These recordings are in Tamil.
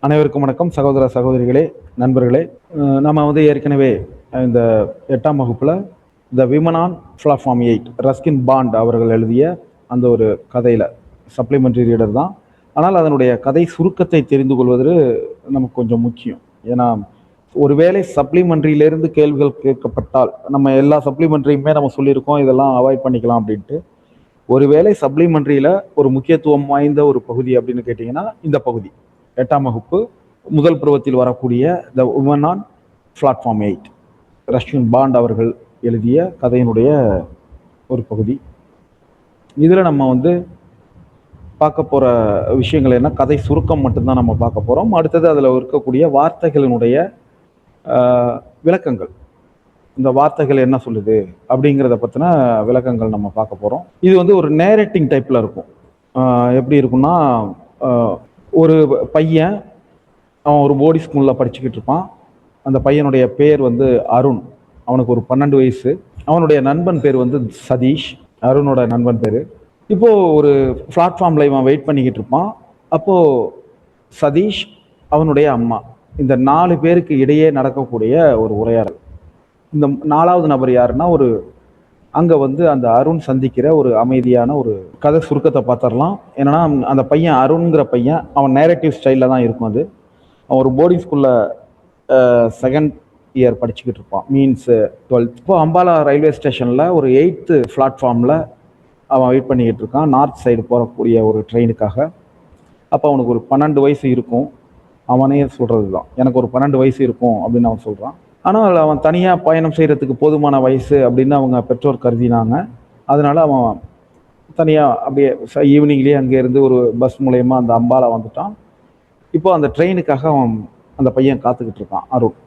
அனைவருக்கும் வணக்கம். சகோதர சகோதரிகளே, நண்பர்களே. நம்ம ஏற்கனவே இந்த 8ஆம் வகுப்புல the women on platform 8 Ruskin bond அவர்கள் எழுதிய அந்த ஒரு கதையில சப்ளிமெண்ட்ரி ரீடர் தான். ஆனால் அதனுடைய கதை சுருக்கத்தை தெரிந்து கொள்வது நமக்கு கொஞ்சம் முக்கியம். ஏன்னா ஒருவேளை சப்ளிமெண்ட்ரியிலிருந்து கேள்விகள் கேட்கப்பட்டால், நம்ம எல்லா சப்ளிமெண்ட்ரியுமே நம்ம சொல்லியிருக்கோம் இதெல்லாம் அவாய்ட் பண்ணிக்கலாம் அப்படின்ட்டு. ஒருவேளை சப்ளிமெண்ட்ரியில ஒரு முக்கியத்துவம் வாய்ந்த ஒரு பகுதி அப்படின்னு கேட்டிங்கன்னா இந்த பகுதி 8ஆம் வகுப்பு முதல் பருவத்தில் வரக்கூடிய the woman on platform 8 Ruskin Bond அவர்கள் எழுதிய கதையினுடைய ஒரு பகுதி. இதில் நம்ம பார்க்க போகிற விஷயங்கள் என்ன, கதை சுருக்கம் மட்டும்தான் நம்ம பார்க்க போகிறோம். அடுத்தது அதில் இருக்கக்கூடிய வார்த்தைகளினுடைய விளக்கங்கள், இந்த வார்த்தைகள் என்ன சொல்லுது அப்படிங்கிறத பற்றின விளக்கங்கள் நம்ம பார்க்க போகிறோம். இது ஒரு நேரேட்டிங் டைப்பில் இருக்கும். எப்படி இருக்குன்னா, ஒரு பையன் அவன் ஒரு போர்டிங் ஸ்கூலில் படிச்சுக்கிட்டு இருப்பான். அந்த பையனுடைய பேர் அருண். அவனுக்கு ஒரு 12 வயசு. அவனுடைய நண்பன் பேர் சதீஷ். அருணோட நண்பன் பேர். இப்போது ஒரு பிளாட்ஃபார்மில் இவன் வெயிட் பண்ணிக்கிட்டு இருப்பான். அப்போது சதீஷ், அவனுடைய அம்மா, இந்த 4 பேருக்கு இடையே நடக்கக்கூடிய ஒரு உரையாடல். இந்த 4வது நபர் யாருன்னா, அங்கே அந்த அருண் சந்திக்கிற ஒரு அமைதியான ஒரு கதை சுருக்கத்தை பார்த்துடலாம். என்னன்னா, அந்த பையன் அருண்கிற பையன் அவன் நேரேட்டிவ் ஸ்டைலில் தான் இருக்கும். அவன் ஒரு போர்டிங் ஸ்கூலில் செகண்ட் இயர் படிச்சுக்கிட்டு இருப்பான், மீன்ஸ் 12th. இப்போ அம்பாலா ரயில்வே ஸ்டேஷனில் ஒரு 8th பிளாட்ஃபார்மில் அவன் வெயிட் பண்ணிக்கிட்டு இருக்கான், நார்த் சைடு போகக்கூடிய ஒரு ட்ரெயினுக்காக. அப்போ அவனுக்கு ஒரு 12 வயசு இருக்கும். அவனே சொல்கிறது தான், எனக்கு ஒரு 12 வயசு இருக்கும் அப்படின்னு அவன் சொல்கிறான். ஆனால் அவன் தனியாக பயணம் செய்கிறதுக்கு போதுமான வயசு அப்படின்னு அவங்க பெற்றோர் கருதினாங்க. அதனால் அவன் தனியாக அப்படியே ஈவினிங்லேயே அங்கேருந்து ஒரு பஸ் மூலயமா அந்த அம்பாலா வந்துட்டான். இப்போ அந்த ட்ரெயினுக்காக அந்த பையன் காத்துக்கிட்டு இருக்கான், அருண்.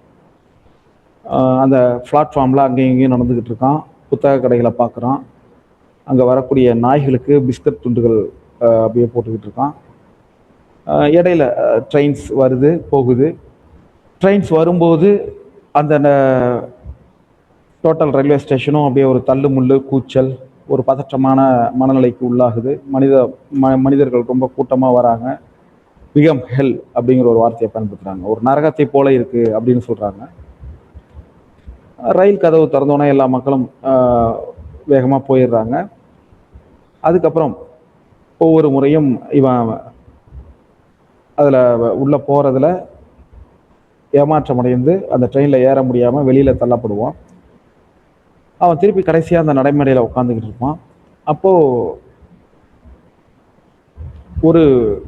அந்த பிளாட்ஃபார்மில் அங்கேயும் இங்கேயும் நடந்துக்கிட்டு இருக்கான். புத்தக கடைகளை பார்க்குறான். அங்கே வரக்கூடிய நாய்களுக்கு பிஸ்கட் துண்டுகள் அப்படியே போட்டுக்கிட்டு இருக்கான். இடையில ட்ரெயின்ஸ் வருது போகுது. ட்ரெயின்ஸ் வரும்போது அந்த டோட்டல் ரயில்வே ஸ்டேஷனும் அப்படியே ஒரு தள்ளு முள்ளு கூச்சல், ஒரு பதற்றமான மனநிலைக்கு உள்ளாகுது. மனிதர்கள் ரொம்ப கூட்டமாக வராங்க. பிகம் ஹெல் அப்படிங்கிற ஒரு வார்த்தையை பயன்படுத்துகிறாங்க. ஒரு நரகத்தை போல இருக்கு அப்படின்னு சொல்கிறாங்க. ரயில் கதவு திறந்தோன்னே எல்லா மக்களும் வேகமாக போயிடுறாங்க. அதுக்கப்புறம் ஒவ்வொரு முறையும் இவன் அதில் உள்ளே போகிறதுல ஏமாற்றம் அடைந்து அந்த ட்ரெயினில் ஏற முடியாமல் வெளியில் தள்ளப்படுவான். அவன் திருப்பி கடைசியாக அந்த நடைமேடையில் உட்காந்துக்கிட்டு இருப்பான். அப்போது ஒரு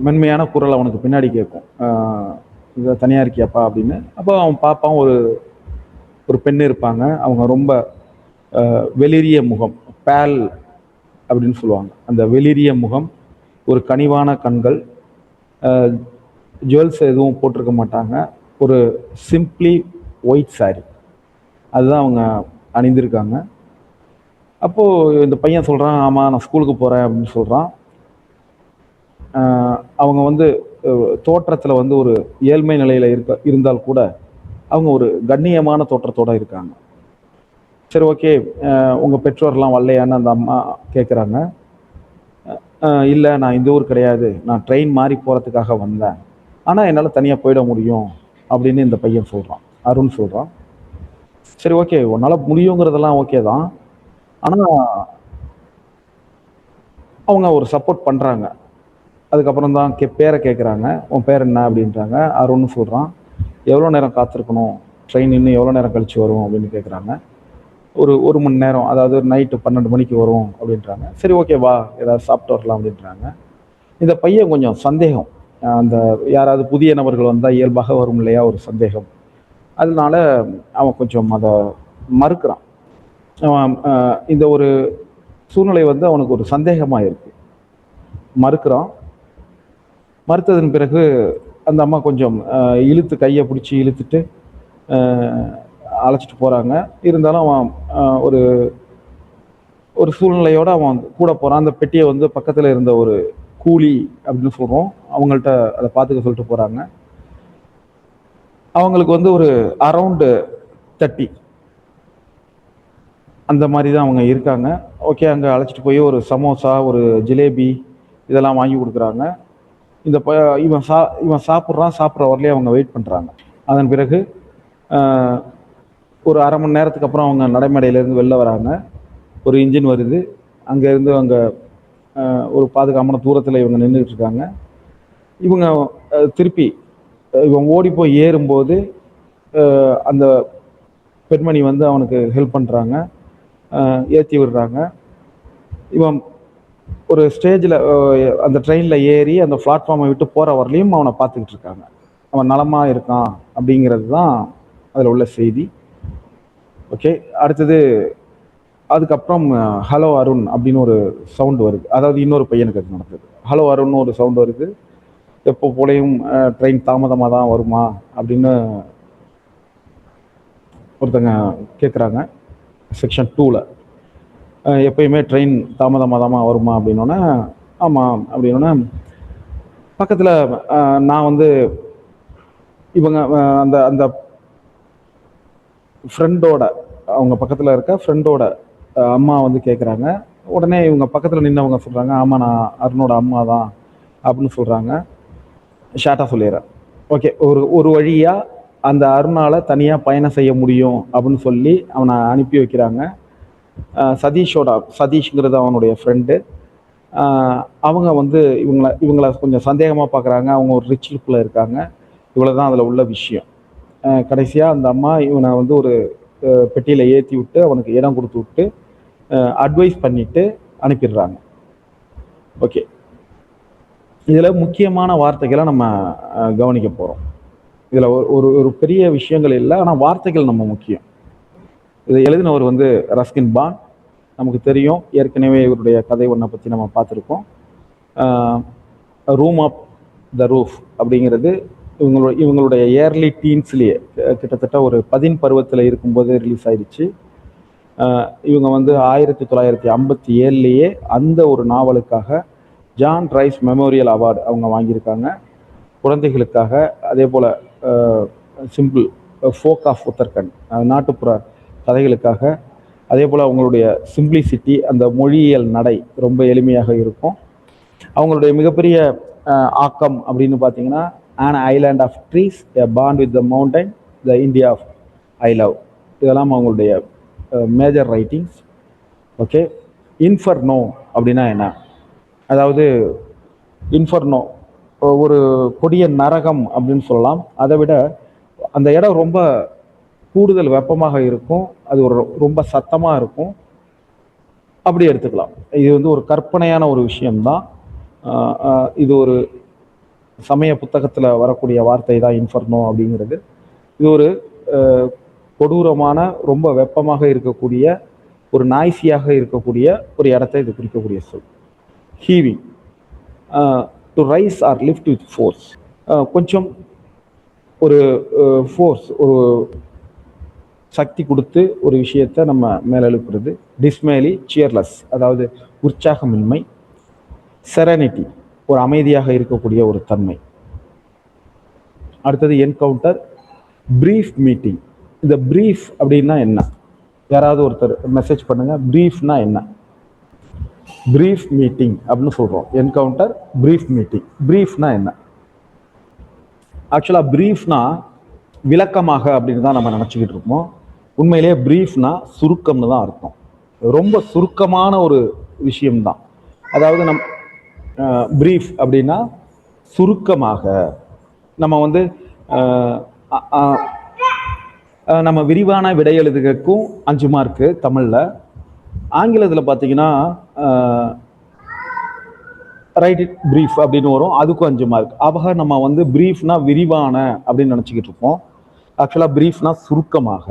மென்மையான குரல் அவனுக்கு பின்னாடி கேட்கும், இதை தனியாக இருக்கியாப்பா அப்படின்னு. அப்போ அவன் பார்ப்பான், ஒரு பெண் இருப்பாங்க. அவங்க ரொம்ப வெளிரிய முகம், பேல் அப்படின்னு சொல்லுவாங்க. அந்த வெளிரிய முகம், ஒரு கனிவான கண்கள், ஜுவல்ஸ் எதுவும் போட்டிருக்க மாட்டாங்க. ஒரு சிம்பிளி ஒயிட் சாரி அதுதான் அவங்க அணிந்திருக்காங்க. அப்போது இந்த பையன் சொல்கிறான், ஆமாம் நான் ஸ்கூலுக்கு போகிறேன் அப்படின்னு சொல்கிறான். அவங்க தோற்றத்தில் ஒரு ஏழ்மை நிலையில் இருந்தால் கூட அவங்க ஒரு கண்ணியமான தோற்றத்தோடு இருக்காங்க. சரி, ஓகே, உங்கள் பெற்றோர்லாம் வரலையான்னு அந்த அம்மா கேட்குறாங்க. இல்லை, நான் இந்த ஊர் கிடையாது, நான் ட்ரெயின் மாறி போகிறதுக்காக வந்தேன், ஆனால் என்னால் தனியாக போயிட முடியும் அப்படின்னு இந்த பையன் சொல்கிறான், அருண் சொல்கிறான். சரி, ஓகே, உன்னால் முடியுங்கிறதெல்லாம் ஓகே தான். ஆனால் அவங்க ஒரு சப்போர்ட் பண்ணுறாங்க. அதுக்கப்புறம் தான் பேரை கேட்குறாங்க. உன் பேர் என்ன அப்படின்றாங்க. அருண்னு சொல்கிறான். எவ்வளோ நேரம் காத்திருக்கணும், ட்ரெயின் இன்னும் எவ்வளோ நேரம் கழித்து வரும் அப்படின்னு கேட்குறாங்க. ஒரு மணி நேரம், அதாவது நைட்டு 12 மணிக்கு வரும் அப்படின்றாங்க. சரி, ஓகே, வா, ஏதாவது சாப்பிட்டு வரலாம் அப்படின்றாங்க. இந்த பையன் கொஞ்சம் சந்தேகம், அந்த யாராவது புதிய நபர்கள் வந்தால் இயல்பாக வரும் இல்லையா ஒரு சந்தேகம், அதனால அவன் கொஞ்சம் அதை மறுக்கிறான். இந்த ஒரு சூழ்நிலை அவனுக்கு ஒரு சந்தேகமாக இருக்கு, மறுக்கிறான். மறுத்ததன் பிறகு அந்த அம்மா கொஞ்சம் இழுத்து, கையை பிடிச்சி இழுத்துட்டு அழைச்சிட்டு போகிறாங்க. இருந்தாலும் அவன் ஒரு சூழ்நிலையோடு அவன் கூட போகிறான். அந்த பெட்டியை பக்கத்தில் இருந்த ஒரு கூலி அப்படின்னு சொல்கிறோம், அவங்கள்ட்ட அதை பார்த்துக்க சொல்லிட்டு போகிறாங்க. அவங்களுக்கு ஒரு அரவுண்டு 30 அந்த மாதிரி தான் அவங்க இருக்காங்க. ஓகே, அங்கே அழைச்சிட்டு போய் ஒரு சமோசா, ஒரு ஜிலேபி இதெல்லாம் வாங்கி கொடுக்குறாங்க. இந்த இவன் சாப்பிட்ற வரலையே அவங்க வெயிட் பண்ணுறாங்க. அதன் பிறகு ஒரு அரை மணி நேரத்துக்கு அப்புறம் அவங்க நடைமேடையிலேருந்து வெளில வராங்க. ஒரு இன்ஜின் வருது. அங்கேருந்து அங்கே ஒரு பாதுகாப்பான தூரத்தில் இவங்க நின்றுட்டு இருக்காங்க. இவங்க திருப்பி இவன் ஓடி போய் ஏறும்போது அந்த பெண்மணி வந்து அவனுக்கு ஹெல்ப் பண்ணுறாங்க, ஏற்றி விடுறாங்க. இவன் ஒரு ஸ்டேஜில் அந்த ட்ரெயினில் ஏறி அந்த பிளாட்ஃபார்மை விட்டு போகிற வரலையும் அவனை பார்த்துக்கிட்டு இருக்காங்க. அவன் நலமாக இருக்கான் அப்படிங்கிறது தான் அதில் உள்ள செய்தி. ஓகே, அடுத்தது அதுக்கப்புறம் ஹலோ அருண் அப்படின்னு ஒரு சவுண்டு வருது. அதாவது இன்னொரு பையனுக்கு அது நடக்குது. ஹலோ அருண் ஒரு சவுண்டு வருது. எப்போ போலையும் ட்ரெயின் தாமதமாக தான் வருமா அப்படின்னு ஒருத்தங்க கேட்குறாங்க. செக்ஷன் 2ல் எப்பயுமே ட்ரெயின் தாமதமாக வருமா அப்படின்னோடனே ஆமாம் அப்படின்னோடனே பக்கத்தில் நான் வந்து இவங்க அந்த அந்த ஃப்ரெண்டோட அவங்க பக்கத்தில் இருக்க ஃப்ரெண்டோட அம்மா வந்து கேட்குறாங்க. உடனே இவங்க பக்கத்தில் நின்றவங்க சொல்கிறாங்க, ஆமாம் நான் அருணோட அம்மா தான் அப்படின்னு சொல்கிறாங்க. ஷார்ட்டாக சொல்லிடுறேன். ஓகே, ஒரு வழியாக அந்த அருணால் தனியாக பயணம் செய்ய முடியும் அப்படின்னு சொல்லி அவனை அனுப்பி வைக்கிறாங்க. சதீஷ்ங்கிறது அவனுடைய ஃப்ரெண்டு. அவங்க வந்து இவங்கள கொஞ்சம் சந்தேகமாக பார்க்குறாங்க. அவங்க ஒரு ரிச் லுக்கில் இருக்காங்க. இவ்வளோ தான் அதில் உள்ள விஷயம். கடைசியாக அந்த அம்மா இவனை வந்து ஒரு பெட்டியில் ஏற்றி விட்டு அவனுக்கு இடம் கொடுத்து விட்டு அட்வைஸ் பண்ணிவிட்டு அனுப்பிடுறாங்க. ஓகே, இதில் முக்கியமான வார்த்தைகளை நம்ம கவனிக்க போகிறோம். இதில் ஒரு பெரிய விஷயங்கள் இல்லை, ஆனால் வார்த்தைகள் நம்ம முக்கியம். இதை எழுதினவர் வந்து ரஸ்கின் பாண்ட். நமக்கு தெரியும், ஏற்கனவே இவருடைய கதை ஒன்றை பற்றி நம்ம பார்த்துருக்கோம். ரூம் ஆஃப் த ரூஃப் அப்படிங்கிறது இவங்களுடைய ஏர்லி டீன்ஸ்லேயே கிட்டத்தட்ட ஒரு 10 பருவத்தில் இருக்கும்போது ரிலீஸ் ஆயிடுச்சு. இவங்க வந்து 1957லேயே அந்த ஒரு நாவலுக்காக ஜான் ரைஸ் மெமோரியல் அவார்டு அவங்க வாங்கியிருக்காங்க குழந்தைகளுக்காக. அதே போல் சிம்பிள் ஃபோக் ஆஃப் உத்தரகண்ட் நாட்டுப்புற கதைகளுக்காக. அதே போல் அவங்களுடைய சிம்பிளிசிட்டி, அந்த மொழியியல் நடை ரொம்ப எளிமையாக இருக்கும். அவங்களுடைய மிகப்பெரிய ஆக்கம் அப்படின்னு பார்த்தீங்கன்னா an island of trees, a bond with the mountain, the India of I love. இதெல்லாம் அவங்களுடைய மேஜர் ரைட்டிங்ஸ். ஓகே, இன்ஃபர்னோ அப்படின்னா என்ன? அதாவது இன்ஃபர்னோ ஒரு கொடிய நரகம் அப்படின்னு சொல்லலாம். அதை விட அந்த இடம் ரொம்ப கூடுதல் வெப்பமாக இருக்கும், அது ரொம்ப சத்தமாக இருக்கும், அப்படி எடுத்துக்கலாம். இது வந்து ஒரு கற்பனையான ஒரு விஷயம்தான். இது ஒரு சமய புத்தகத்தில் வரக்கூடிய வார்த்தை தான் இன்ஃபர்னோ அப்படிங்கிறது. இது ஒரு கொடூரமான, ரொம்ப வெப்பமாக இருக்கக்கூடிய, ஒரு நாய்ஸியாக இருக்கக்கூடிய ஒரு இடத்தை இது குறிக்கக்கூடிய சொல். Heaving, to rise or lift with force. கொஞ்சம் ஒரு ஃபோர்ஸ், ஒரு சக்தி கொடுத்து ஒரு விஷயத்தை நம்ம மேலெழுப்புறது. டிஸ்மேலி, சியர்லெஸ், அதாவது உற்சாகமின்மை. செரனிட்டி, ஒரு அமைதியாக இருக்கக்கூடிய ஒரு தன்மை. அடுத்தது என்கவுண்டர், பிரீஃப் மீட்டிங். இந்த பிரீஃப் அப்படின்னா என்ன? யாராவது ஒருத்தர் மெசேஜ் பண்ணுங்க, பிரீஃப்னா என்ன? பிரீஃப் மீட்டிங் அப்படின்னு சொல்றோம். Encounter, brief meeting. பிரீஃப்னா என்ன? ஆக்சுவலா பிரீஃப்னா விளக்கமாக அப்படின்னு தான் நம்ம நினச்சிக்கிட்டு இருக்கோம். உண்மையிலேயே பிரீஃப்னா சுருக்கம்னு தான் அர்த்தம். ரொம்ப சுருக்கமான ஒரு விஷயம்தான். அதாவது பிரீஃப் அப்படின்னா சுருக்கமாக. நம்ம வந்து நம்ம விரிவான விடை எழுதுகிறதுக்கும் 5 மார்க்கு தமிழில். ஆங்கிலத்தில் பார்த்தீங்கன்னா ரைட் இட் பிரீஃப் அப்படின்னு வரும், அதுக்கும் 5 மார்க். ஆக நம்ம வந்து பிரீஃப்னா விரிவான அப்படின்னு நினச்சிக்கிட்டு இருப்போம். ஆக்சுவலாக பிரீஃப்னா சுருக்கமாக,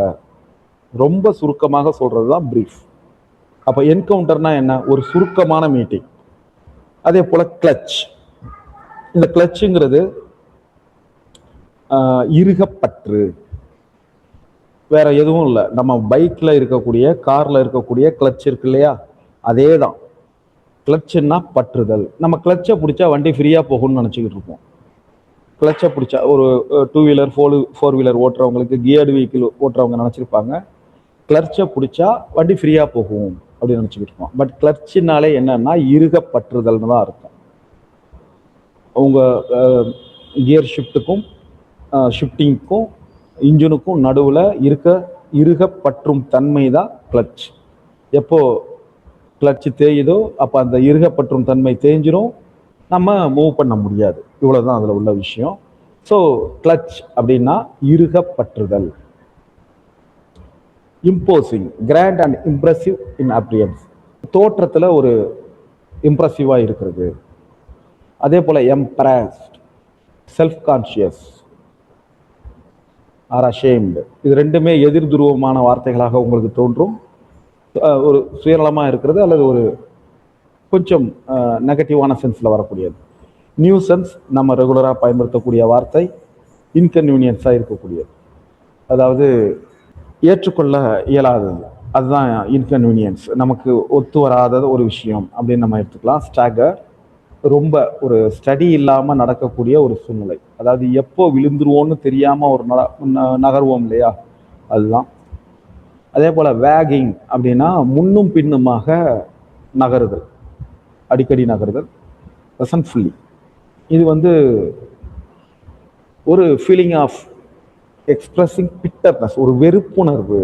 ரொம்ப சுருக்கமாக சொல்கிறது தான் பிரீஃப். அப்போ என்கவுண்டர்னா என்ன? ஒரு சுருக்கமான மீட்டிங். அதே போல் கிளட்ச். இந்த கிளட்சுங்கிறது இறுகப்பற்று, வேற எதுவும் இல்லை. நம்ம பைக்கில் இருக்கக்கூடிய, காரில் இருக்கக்கூடிய கிளட்ச் இருக்கு இல்லையா, அதே தான். கிளட்சுன்னா பற்றுதல். நம்ம கிளட்சை பிடிச்சா வண்டி ஃப்ரீயாக போகும்னு நினச்சிக்கிட்டு இருப்போம். கிளட்சை பிடிச்சா ஒரு 2 வீலர் 4 வீலர் ஓட்டுறவங்களுக்கு, கியர்டு வெஹிக்கிள் ஓட்டுறவங்க நினச்சிருப்பாங்க கிளட்சை பிடிச்சா வண்டி ஃப்ரீயாக போகும் அப்படின்னு நினச்சிக்கிட்டு இருக்கோம். பட் கிளட்சினாலே என்னன்னா இறுகப்பற்றுதல்னு தான் அர்த்தம். உங்கள் கியர் ஷிஃப்டிங்க்கும் இன்ஜினுக்கும் நடுவில் இருக பற்றும் தன்மை தான் கிளச். எப்போ கிளச் தேயுதோ அப்போ அந்த இருக பற்றும் தன்மை தேஞ்சிரும், நம்ம மூவ் பண்ண முடியாது. இவ்வளோதான் அதில் உள்ள விஷயம். ஸோ கிளச் அப்படின்னா இருக பற்றுதல். Imposing, grand and impressive in appearance, தோற்றத்தில் ஒரு இம்ப்ரெசிவாக இருக்கிறது. அதே போல் embarrassed, self conscious or ashamed. இது ரெண்டுமே எதிர் துருவமான வார்த்தைகளாக உங்களுக்கு தோன்றும். ஒரு சுயநலமாக இருக்கிறது அல்லது ஒரு கொஞ்சம் நெகட்டிவான சென்ஸில் வரக்கூடியது. நியூசன்ஸ் நம்ம ரெகுலராக பயன்படுத்தக்கூடிய வார்த்தை, இன்கன்வீனியன்ஸாக இருக்கக்கூடியது, அதாவது ஏற்றுக்கொள்ள இயலாதது, அதுதான் இன்கன்வீனியன்ஸ், நமக்கு ஒத்து வராதது ஒரு விஷயம் அப்படின்னு நம்ம எடுத்துக்கலாம். ஸ்டாகர், ரொம்ப ஒரு ஸ்டடி இல்லாமல் நடக்கக்கூடிய ஒரு சூழ்நிலை, அதாவது எப்போ விழுந்துருவோன்னு தெரியாமல் ஒரு நகர்வோம் இல்லையா, அதுதான். அதே போல் வேகிங் அப்படின்னா முன்னும் பின்னுமாக நகருதல், அடிக்கடி நகருதல். ரெசன்ட்ஃபுல்லி, இது வந்து ஒரு ஃபீலிங் ஆஃப் எக்ஸ்பிரஸிங் பிட்டர்னஸ், ஒரு வெறுப்புணர்வு.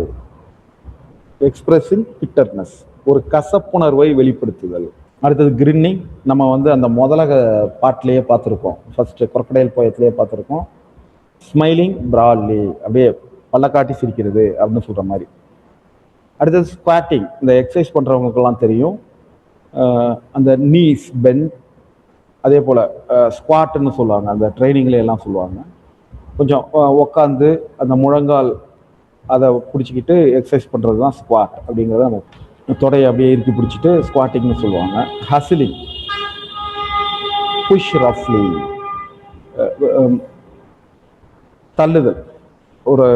எக்ஸ்பிரஸிங் பிட்டர்னஸ், ஒரு கசப்புணர்வை வெளிப்படுத்துதல். அடுத்தது கிரின்னிங், நம்ம வந்து அந்த முதலக பாட்டிலேயே பார்த்துருக்கோம், ஃபர்ஸ்ட் crocodile போயத்திலேயே பார்த்துருக்கோம். ஸ்மைலிங் ப்ராட்லி, அப்படியே பல்லக்காட்டி சிரிக்கிறது அப்படின்னு சொல்கிற மாதிரி. அடுத்தது ஸ்குவாட்டிங், இந்த எக்ஸசைஸ் பண்ணுறவங்களுக்கெல்லாம் தெரியும், அந்த நீஸ் பெண்ட். அதே போல் ஸ்குவாட்டுன்னு சொல்லுவாங்க, அந்த ட்ரைனிங்ல எல்லாம் சொல்லுவாங்க. கொஞ்சம் உக்காந்து அந்த முழங்கால் அதை பிடிச்சிக்கிட்டு எக்ஸசைஸ் பண்ணுறது தான் ஸ்குவாட் அப்படிங்கிறத நம்ம தொடையை அப்படியே இறுக்கி பிடிச்சிட்டு ஸ்குவாட்டிங்னு சொல்லுவாங்க. ஹசிலிங், புஷ் ரஃப்லி, தள்ளுதல், ஒரு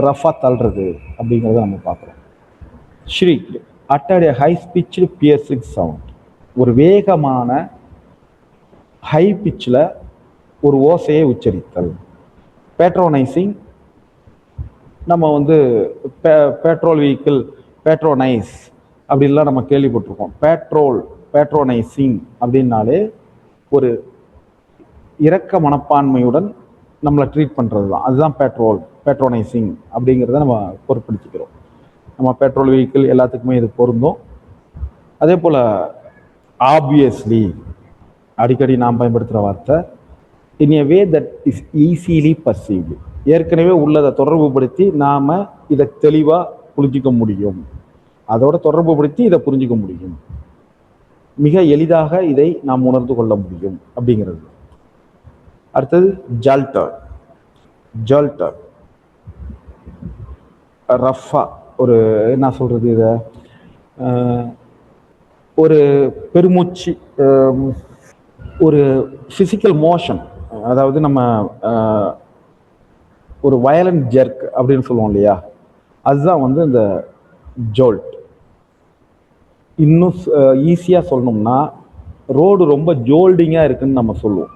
ரஃபாக தள்ளுறது அப்படிங்கிறத நம்ம பார்க்குறோம். ஷ்ரீக், அட்டட் ஹை பிட்ச்டு பியர்சிங் சவுண்ட், ஒரு வேகமான ஹை பிட்சில் ஒரு ஓசையை உச்சரித்தல். பேட்ரோனைசிங், நம்ம வந்து பெட்ரோல் வெஹிக்கிள் பேட்ரோனைஸ் அப்படின்லாம் நம்ம கேள்விப்பட்டிருக்கோம். பேட்ரோனைசிங் அப்படின்னாலே ஒரு இரக்க மனப்பான்மையுடன் நம்மளை ட்ரீட் பண்ணுறது தான், அதுதான் பேட்ரோனைசிங் அப்படிங்கிறத நம்ம பொருட்படுத்திக்கிறோம். நம்ம பெட்ரோல் வெஹிக்கிள் எல்லாத்துக்குமே இது பொருந்தும். அதே போல் ஆப்வியஸ்லி, அடிக்கடி நாம் பயன்படுத்துகிற வார்த்தை, in a way that is easily perceived, ஏற்கனவே உள்ளதை தொடர்புபடுத்தி நாம் இதை தெளிவாக புரிஞ்சிக்க முடியும், அதோட தொடர்புபடுத்தி இதை புரிஞ்சிக்க முடியும், மிக எளிதாக இதை நாம் உணர்ந்து கொள்ள முடியும் அப்படிங்கிறது. அடுத்தது ஜல்டர், ரஃபா, ஒரு என்ன சொல்கிறது, இதை ஒரு பெருமூச்சு, ஒரு ஃபிசிக்கல் மோஷன், அதாவது நம்ம ஒரு வயலண்ட் ஜெர்க் அப்படின்னு சொல்லுவோம் இல்லையா, அதுதான் வந்து இந்த ஜோல்ட். இன்னும் ஈஸியாக சொல்லணும்னா, ரோடு ரொம்ப ஜோல்டிங்காக இருக்குன்னு நம்ம சொல்லுவோம்.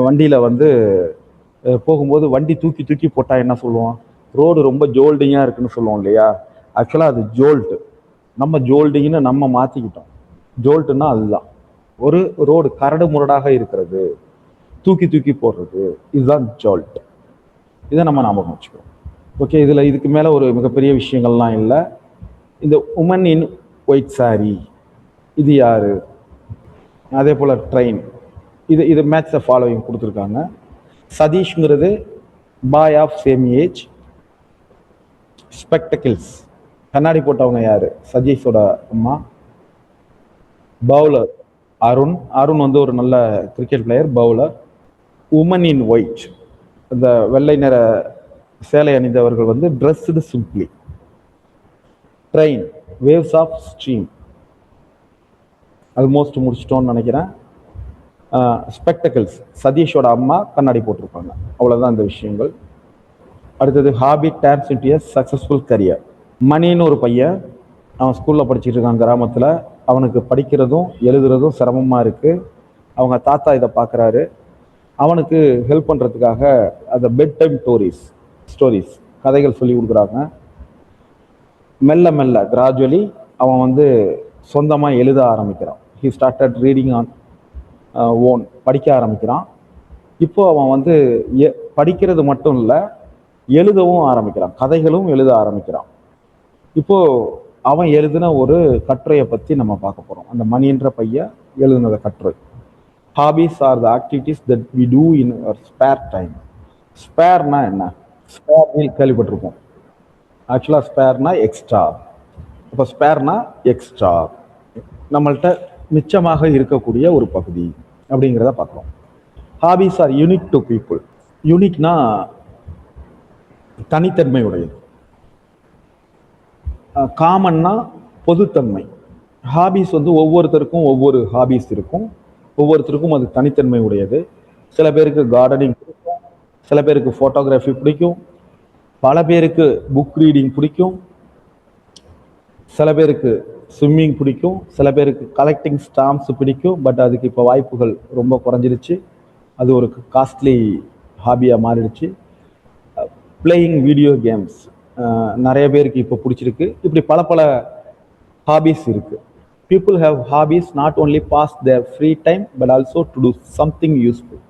வண்டியில் வந்து போகும்போது வண்டி தூக்கி தூக்கி போட்டால் என்ன சொல்லுவோம், ரோடு ரொம்ப ஜோல்டிங்காக இருக்குன்னு சொல்லுவோம் இல்லையா. ஆக்சுவலாக அது ஜோல்ட்டு, நம்ம ஜோல்டிங்னு நம்ம மாற்றிக்கிட்டோம். ஜோல்ட்டுன்னா அதுதான், ஒரு ரோடு கரடு முரடாக இருக்கிறது, தூக்கி தூக்கி போடுறது, இதுதான் ஜோல்ட். இதை நம்ம ஞாபகம் வச்சுக்கிறோம். ஓகே, இதில் இதுக்கு மேலே ஒரு மிகப்பெரிய விஷயங்கள்லாம் இல்லை. இந்த உமன் இன் ஒயிட் சாரி, இது யாரு? அதே போல் ட்ரெயின், இது மேட்ச் த ஃபாலோவிங் கொடுத்துருக்காங்க. சதீஷ்ங்கிறது பாய் ஆஃப் சேம் ஏஜ். ஸ்பெக்டக்கிள்ஸ், கண்ணாடி போட்டவங்க யாரு? சதீஷோட அம்மா. பவுலர் அருண் வந்து ஒரு நல்ல cricket player, bowler. Women in white, இந்த வெள்ளை நிற சேலை அணிந்தவர்கள் வந்து dressed simply. Train, waves of stream. Almost முடிச்சிட்டோன்னு நினைக்கிறேன். ஸ்பெக்டக்கிள்ஸ், சதீஷோட அம்மா கண்ணாடி போட்டிருப்பாங்க. அவ்வளோதான் இந்த விஷயங்கள். அடுத்தது hobby turns into a successful career. மணின்னு ஒரு பையன், அவன் ஸ்கூலில் படிச்சுட்டு இருக்கான் கிராமத்தில். அவனுக்கு படிக்கிறதும் எழுதுறதும் சிரமமாக இருக்குது. அவங்க தாத்தா இதை பார்க்குறாரு. அவனுக்கு ஹெல்ப் பண்ணுறதுக்காக அந்த பெட் டைம் ஸ்டோரிஸ் கதைகள் சொல்லி கொடுக்குறாங்க. மெல்ல மெல்ல கிராஜுவலி அவன் வந்து சொந்தமாக எழுத ஆரம்பிக்கிறான். He started reading on own படிக்க ஆரம்பிக்கிறான். இப்போ அவன் வந்து படிக்கிறது மட்டும் இல்லை, எழுதவும் ஆரம்பிக்கிறான், கதைகளும் எழுத ஆரம்பிக்கிறான். இப்போ அவன் எழுதின ஒரு கட்டுரையை பற்றி நம்ம பார்க்க போகிறோம். அந்த மணின்ற பையன் எழுதினத கட்டுரை. Hobbies are the activities that we do in our spare time. ஸ்பேர்னா என்ன? ஸ்பேர் கேள்விப்பட்டிருப்போம். ஆக்சுவலாக ஸ்பேர்னா எக்ஸ்ட்ரா. இப்போ ஸ்பேர்னா எக்ஸ்ட்ரா, நம்மள்கிட்ட மிச்சமாக இருக்கக்கூடிய ஒரு பகுதி அப்படிங்கிறத பார்க்குறோம். Hobbies are unique to people. யூனிக்னா தனித்தன்மை உடையது. காமன்னா பொதுத்தன்மை. ஹாபிஸ் வந்து ஒவ்வொருத்தருக்கும் ஒவ்வொரு ஹாபிஸ் இருக்கும், ஒவ்வொருத்தருக்கும் அது தனித்தன்மை உடையது. சில பேருக்கு கார்டனிங் பிடிக்கும், சில பேருக்கு ஃபோட்டோகிராஃபி பிடிக்கும், பல பேருக்கு புக் ரீடிங் பிடிக்கும், சில பேருக்கு ஸ்விம்மிங் பிடிக்கும், சில பேருக்கு கலெக்டிங் ஸ்டாம்ப்ஸ் பிடிக்கும். பட் அதுக்கு இப்போ வாய்ப்புகள் ரொம்ப குறைஞ்சிருச்சு, அது ஒரு காஸ்ட்லி ஹாபியாக மாறிடுச்சு. பிளேயிங் வீடியோ கேம்ஸ் நிறைய பேருக்கு இப்போ பிடிச்சிருக்கு. இப்படி பல பல ஹாபிஸ் இருக்கு. People have hobbies not only pass their free time but also to do something useful.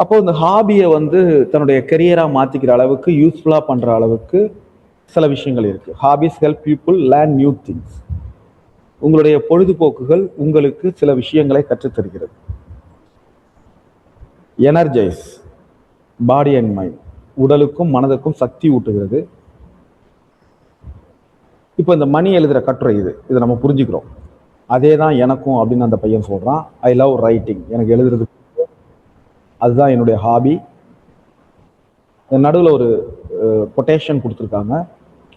அப்போ இந்த ஹாபியை வந்து தன்னுடைய கெரியராக மாற்றிக்கிற அளவுக்கு, யூஸ்ஃபுல்லாக பண்ணுற அளவுக்கு சில விஷயங்கள் இருக்கு. Hobbies help people learn new things. உங்களுடைய பொழுதுபோக்குகள் உங்களுக்கு சில விஷயங்களை கற்றுத்தருகிறது. Energise body and mind. உடலுக்கும் மனதுக்கும் சக்தி ஊட்டுகிறது. இப்போ இந்த மணி எழுதுகிற கட்டுரை இதை நம்ம புரிஞ்சுக்கிறோம். அதே தான் எனக்கும் அப்படின்னு அந்த பையன் சொல்கிறான். I love writing. எனக்கு எழுதுறது, அதுதான் என்னுடைய ஹாபி. நடுவில் ஒரு கொட்டேஷன் கொடுத்துருக்காங்க,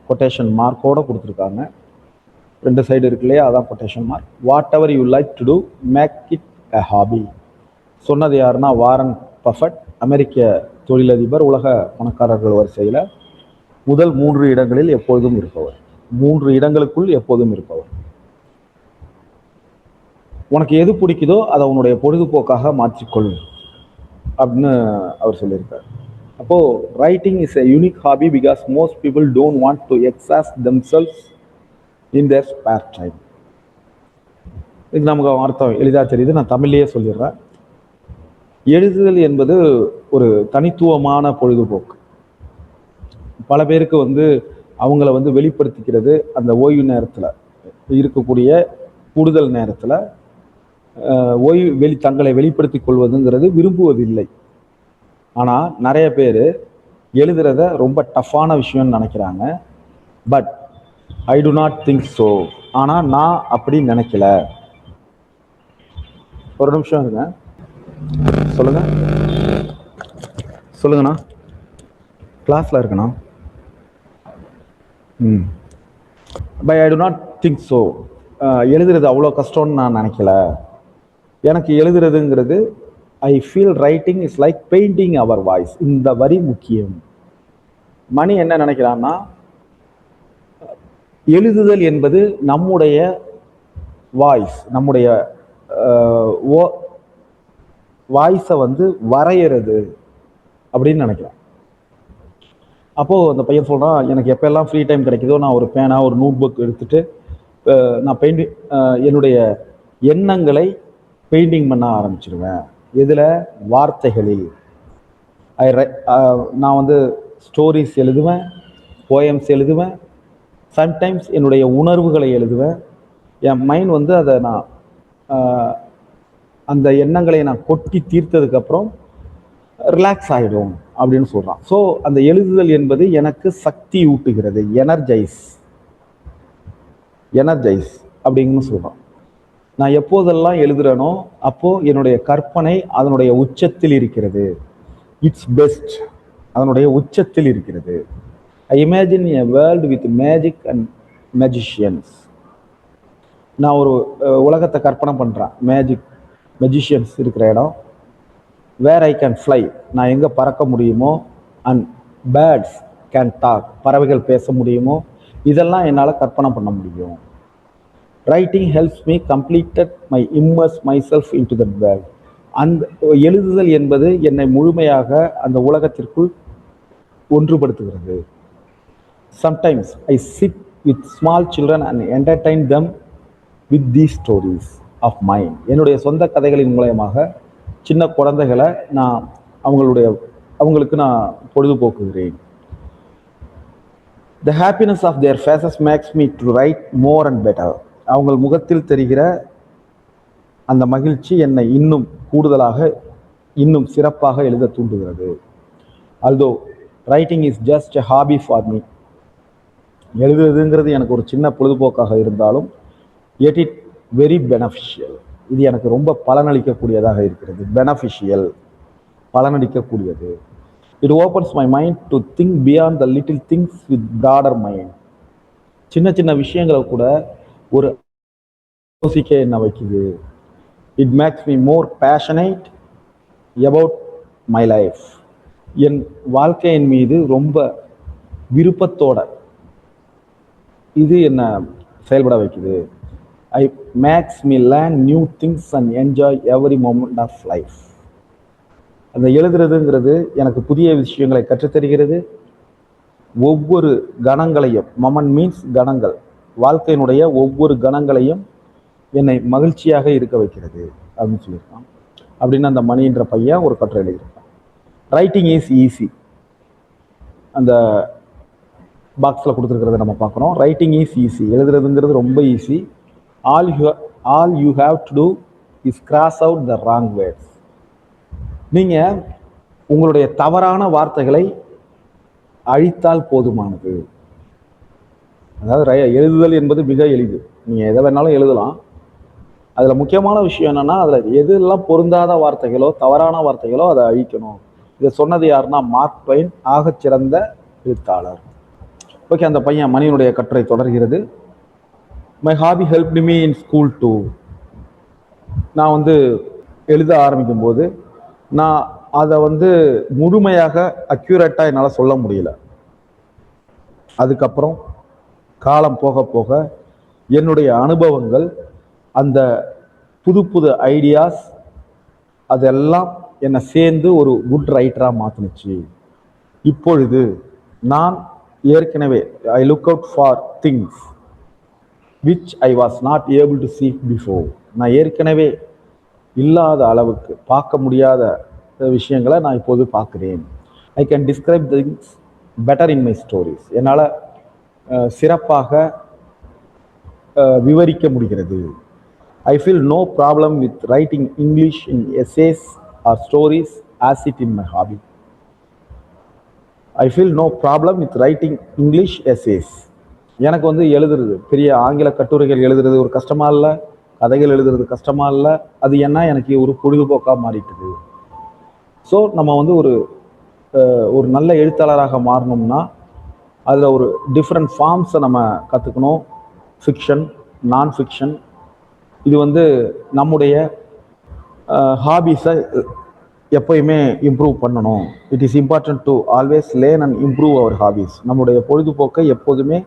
கொட்டேஷன் மார்க்கோட கொடுத்துருக்காங்க. 2 சைடு இருக்கு இல்லையா, அதான் quotation mark. Whatever you like to do make it a hobby. சொன்னது யாருன்னா வாரன் பஃபட், அமெரிக்க தொழிலதிபர், உலக பணக்காரர்கள் வரிசையில் முதல் 3 இடங்களில் எப்பொழுதும் இருப்பவர், 3 இடங்களுக்குள் எப்போதும் இருப்பவர். உனக்கு எது பிடிக்குதோ அதை உன்னுடைய பொழுதுபோக்காக மாற்றிக்கொள் அப்படின்னு அவர் சொல்லியிருக்கார். அப்போ writing is a unique hobby because most people don't want to exhaust themselves in their spare time. இது நமக்கு அர்த்தம் எளிதாக தெரியுது, நான் தமிழ்லேயே சொல்லிடுறேன். எழுதுதல் என்பது ஒரு தனித்துவமான பொழுதுபோக்கு. பல பேருக்கு வந்து அவங்கள வந்து வெளிப்படுத்திக்கிறது அந்த ஓய்வு நேரத்தில் இருக்கக்கூடிய கூடுதல் நேரத்தில் தங்களை வெளிப்படுத்தி கொள்வதுங்கிறது விரும்புவதில்லை. ஆனால் நிறைய பேர் எழுதுறத ரொம்ப டஃப்பான விஷயம்னு நினைக்கிறாங்க. But I do not think so. ஆனால் நான் அப்படி நினைக்கல. ஒரு நிமிஷம் இருங்க, சொல்லுங்க சொல்லுங்கண்ணா, கிளாஸில் இருக்குண்ணா. But I do not think so. எழுதுறது அவ்வளோ கஷ்டம்னு நான் நினைக்கல. எனக்கு எழுதுறதுங்கிறது I feel writing is like painting our voice. இந்த வரி முக்கியம். மணி என்ன நினைக்கிறான்னா, எழுதுதல் என்பது நம்முடைய வாய்ஸ், நம்முடைய வாய்ஸை வந்து வரைகிறது அப்படின்னு நினைக்கிறேன். அப்போது அந்த பையன் சொல்கிறான், எனக்கு எப்போல்லாம் ஃப்ரீ டைம் கிடைக்குதோ நான் ஒரு பேனா, ஒரு நோட் புக் எடுத்துகிட்டு நான் என்னுடைய எண்ணங்களை பெயிண்டிங் பண்ண ஆரம்பிச்சிருவேன். இதில் வார்த்தைகளில் நான் வந்து ஸ்டோரிஸ் எழுதுவேன், போயம்ஸ் எழுதுவேன், சம்டைம்ஸ் என்னுடைய உணர்வுகளை எழுதுவேன். என் மைண்ட் வந்து அதை நான் அந்த எண்ணங்களை நான் கொட்டி தீர்த்ததுக்கப்புறம் ரிலாக்ஸ் ஆகிடும் அப்படின்னு சொல்கிறான். ஸோ அந்த எழுதுதல் என்பது எனக்கு சக்தி ஊட்டுகிறது. எனர்ஜைஸ் அப்படிங்கன்னு சொல்கிறான். நான் எப்போதெல்லாம் எழுதுறேனோ அப்போது என்னுடைய கற்பனை அதனுடைய உச்சத்தில் இருக்கிறது. இட்ஸ் பெஸ்ட், அதனுடைய உச்சத்தில் இருக்கிறது. ஐ imagine a world with magic and magicians. நான் ஒரு உலகத்தை கற்பனை பண்ணுறேன், மெஜிஷியன்ஸ் இருக்கிற இடம். வேர் ஐ கேன் ஃப்ளை, நான் எங்கே பறக்க முடியுமோ. அண்ட் பேர்ட்ஸ் கேன் டாக், பறவைகள் பேச முடியுமோ. இதெல்லாம் என்னால் கற்பனை பண்ண முடியும். Writing helps me completed my immerse myself into that world. அந்த எழுதுதல் என்பது என்னை முழுமையாக அந்த உலகத்திற்குள் ஒன்றுபடுத்துகிறது. Sometimes I sit with small children and entertain them with these stories. Of mind. என்னுடைய சொந்த கதைகளின் மூலயமாக சின்ன குழந்தைகளை நான் அவங்களுக்கு நான் பொழுதுபோக்குகிறேன். The happiness of their faces makes me to write more and better. அவங்கள் முகத்தில் தெரிகிற அந்த மகிழ்ச்சி என்னை இன்னும் கூடுதலாக இன்னும் சிறப்பாக எழுத தூண்டுகிறது. although writing is just a hobby for me, எழுதுறதுங்கிறது எனக்கு ஒரு சின்ன பொழுதுபோக்காக இருந்தாலும் yet it very beneficial, இது எனக்கு ரொம்ப பலனளிக்கக்கூடியதாக இருக்கிறது. பெனஃபிஷியல், பலனளிக்கக்கூடியது. It opens my mind to think beyond the little things with broader mind. சின்ன சின்ன விஷயங்களை கூட ஒரு யோசிக்க என்ன வைக்குது. It makes me more passionate about my life. என் வாழ்க்கையின் மீது ரொம்ப விருப்பத்தோட இது என்ன செயல்பட வைக்குது. I makes me learn new things and enjoy every moment of life. அந்த எழுதுறதுங்கிறது எனக்கு புதிய விஷயங்களை கற்றுத்தருகிறது. ஒவ்வொரு கணங்களையும், மொமெண்ட் மீன்ஸ் கணங்கள், வாழ்க்கையினுடைய ஒவ்வொரு கணங்களையும் என்னை மகிழ்ச்சியாக இருக்க வைக்கிறது அப்படின்னு சொல்லியிருக்கான். அப்படின்னு அந்த மணின்ற பையன் ஒரு கட்டுரை எழுதியிருக்கான். ரைட்டிங் இஸ் ஈஸி, அந்த பாக்ஸில் கொடுத்துருக்கிறத நம்ம பார்க்குறோம். ரைட்டிங் இஸ் ஈஸி, எழுதுறதுங்கிறது ரொம்ப easy. All you have to do is cross out the wrong words. நீங்கள் உங்களுடைய தவறான வார்த்தைகளை அழித்தால் போதுமானது. அதாவது எழுதுதல் என்பது மிக எளிது, நீங்கள் எதை வேணாலும் எழுதலாம். அதில் முக்கியமான விஷயம் என்னென்னா, அதில் எதெல்லாம் பொருந்தாத வார்த்தைகளோ தவறான வார்த்தைகளோ அதை அழிக்கணும். இதை சொன்னது யாருன்னா மார்க் ட்வைன், ஆகச்சிறந்த எழுத்தாளர். ஓகே, அந்த பையன் மணியனுடைய கட்டுரை தொடர்கிறது. My hobby helped me in school too. நான் எழுத ஆரம்பிக்கும் போது நான் அதை முழுமையாக அக்யூரேட்டாக என்னால் சொல்ல முடியல. அதுக்கப்புறம் காலம் போக போக என்னுடைய அனுபவங்கள், அந்த புது புது ஐடியாஸ், அதெல்லாம் என்னை சேர்ந்து ஒரு குட் ரைட்டராக மாற்றினுச்சு. இப்பொழுது நான் ஏற்கனவே I look out for things which I was not able to see before. நான் ஏற்கனவே இல்லாத அளவுக்கு, பார்க்க முடியாத விஷயங்களை நான் இப்போது பார்க்குறேன். I can describe things better in my stories. என்னால் சிறப்பாக விவரிக்க முடிகிறது. I feel no problem with writing English in essays or stories as it in my hobby. I feel no problem with writing English essays. எனக்கு எழுதுறது, பெரிய ஆங்கில கட்டுரைகள் எழுதுறது ஒரு கஷ்டமாக இல்லை, கதைகள் எழுதுறது கஷ்டமாக இல்லை. அது என்ன, எனக்கு ஒரு பொழுதுபோக்காக மாறிட்டுது. ஸோ நம்ம ஒரு நல்ல எழுத்தாளராக மாறணும்னா அதில் ஒரு டிஃப்ரெண்ட் ஃபார்ம்ஸை நம்ம கற்றுக்கணும். ஃபிக்ஷன், நான் ஃபிக்ஷன். இது நம்முடைய ஹாபீஸை எப்போயுமே இம்ப்ரூவ் பண்ணணும். It is important to always learn and improve our hobbies. நம்முடைய பொழுதுபோக்கை எப்போதுமே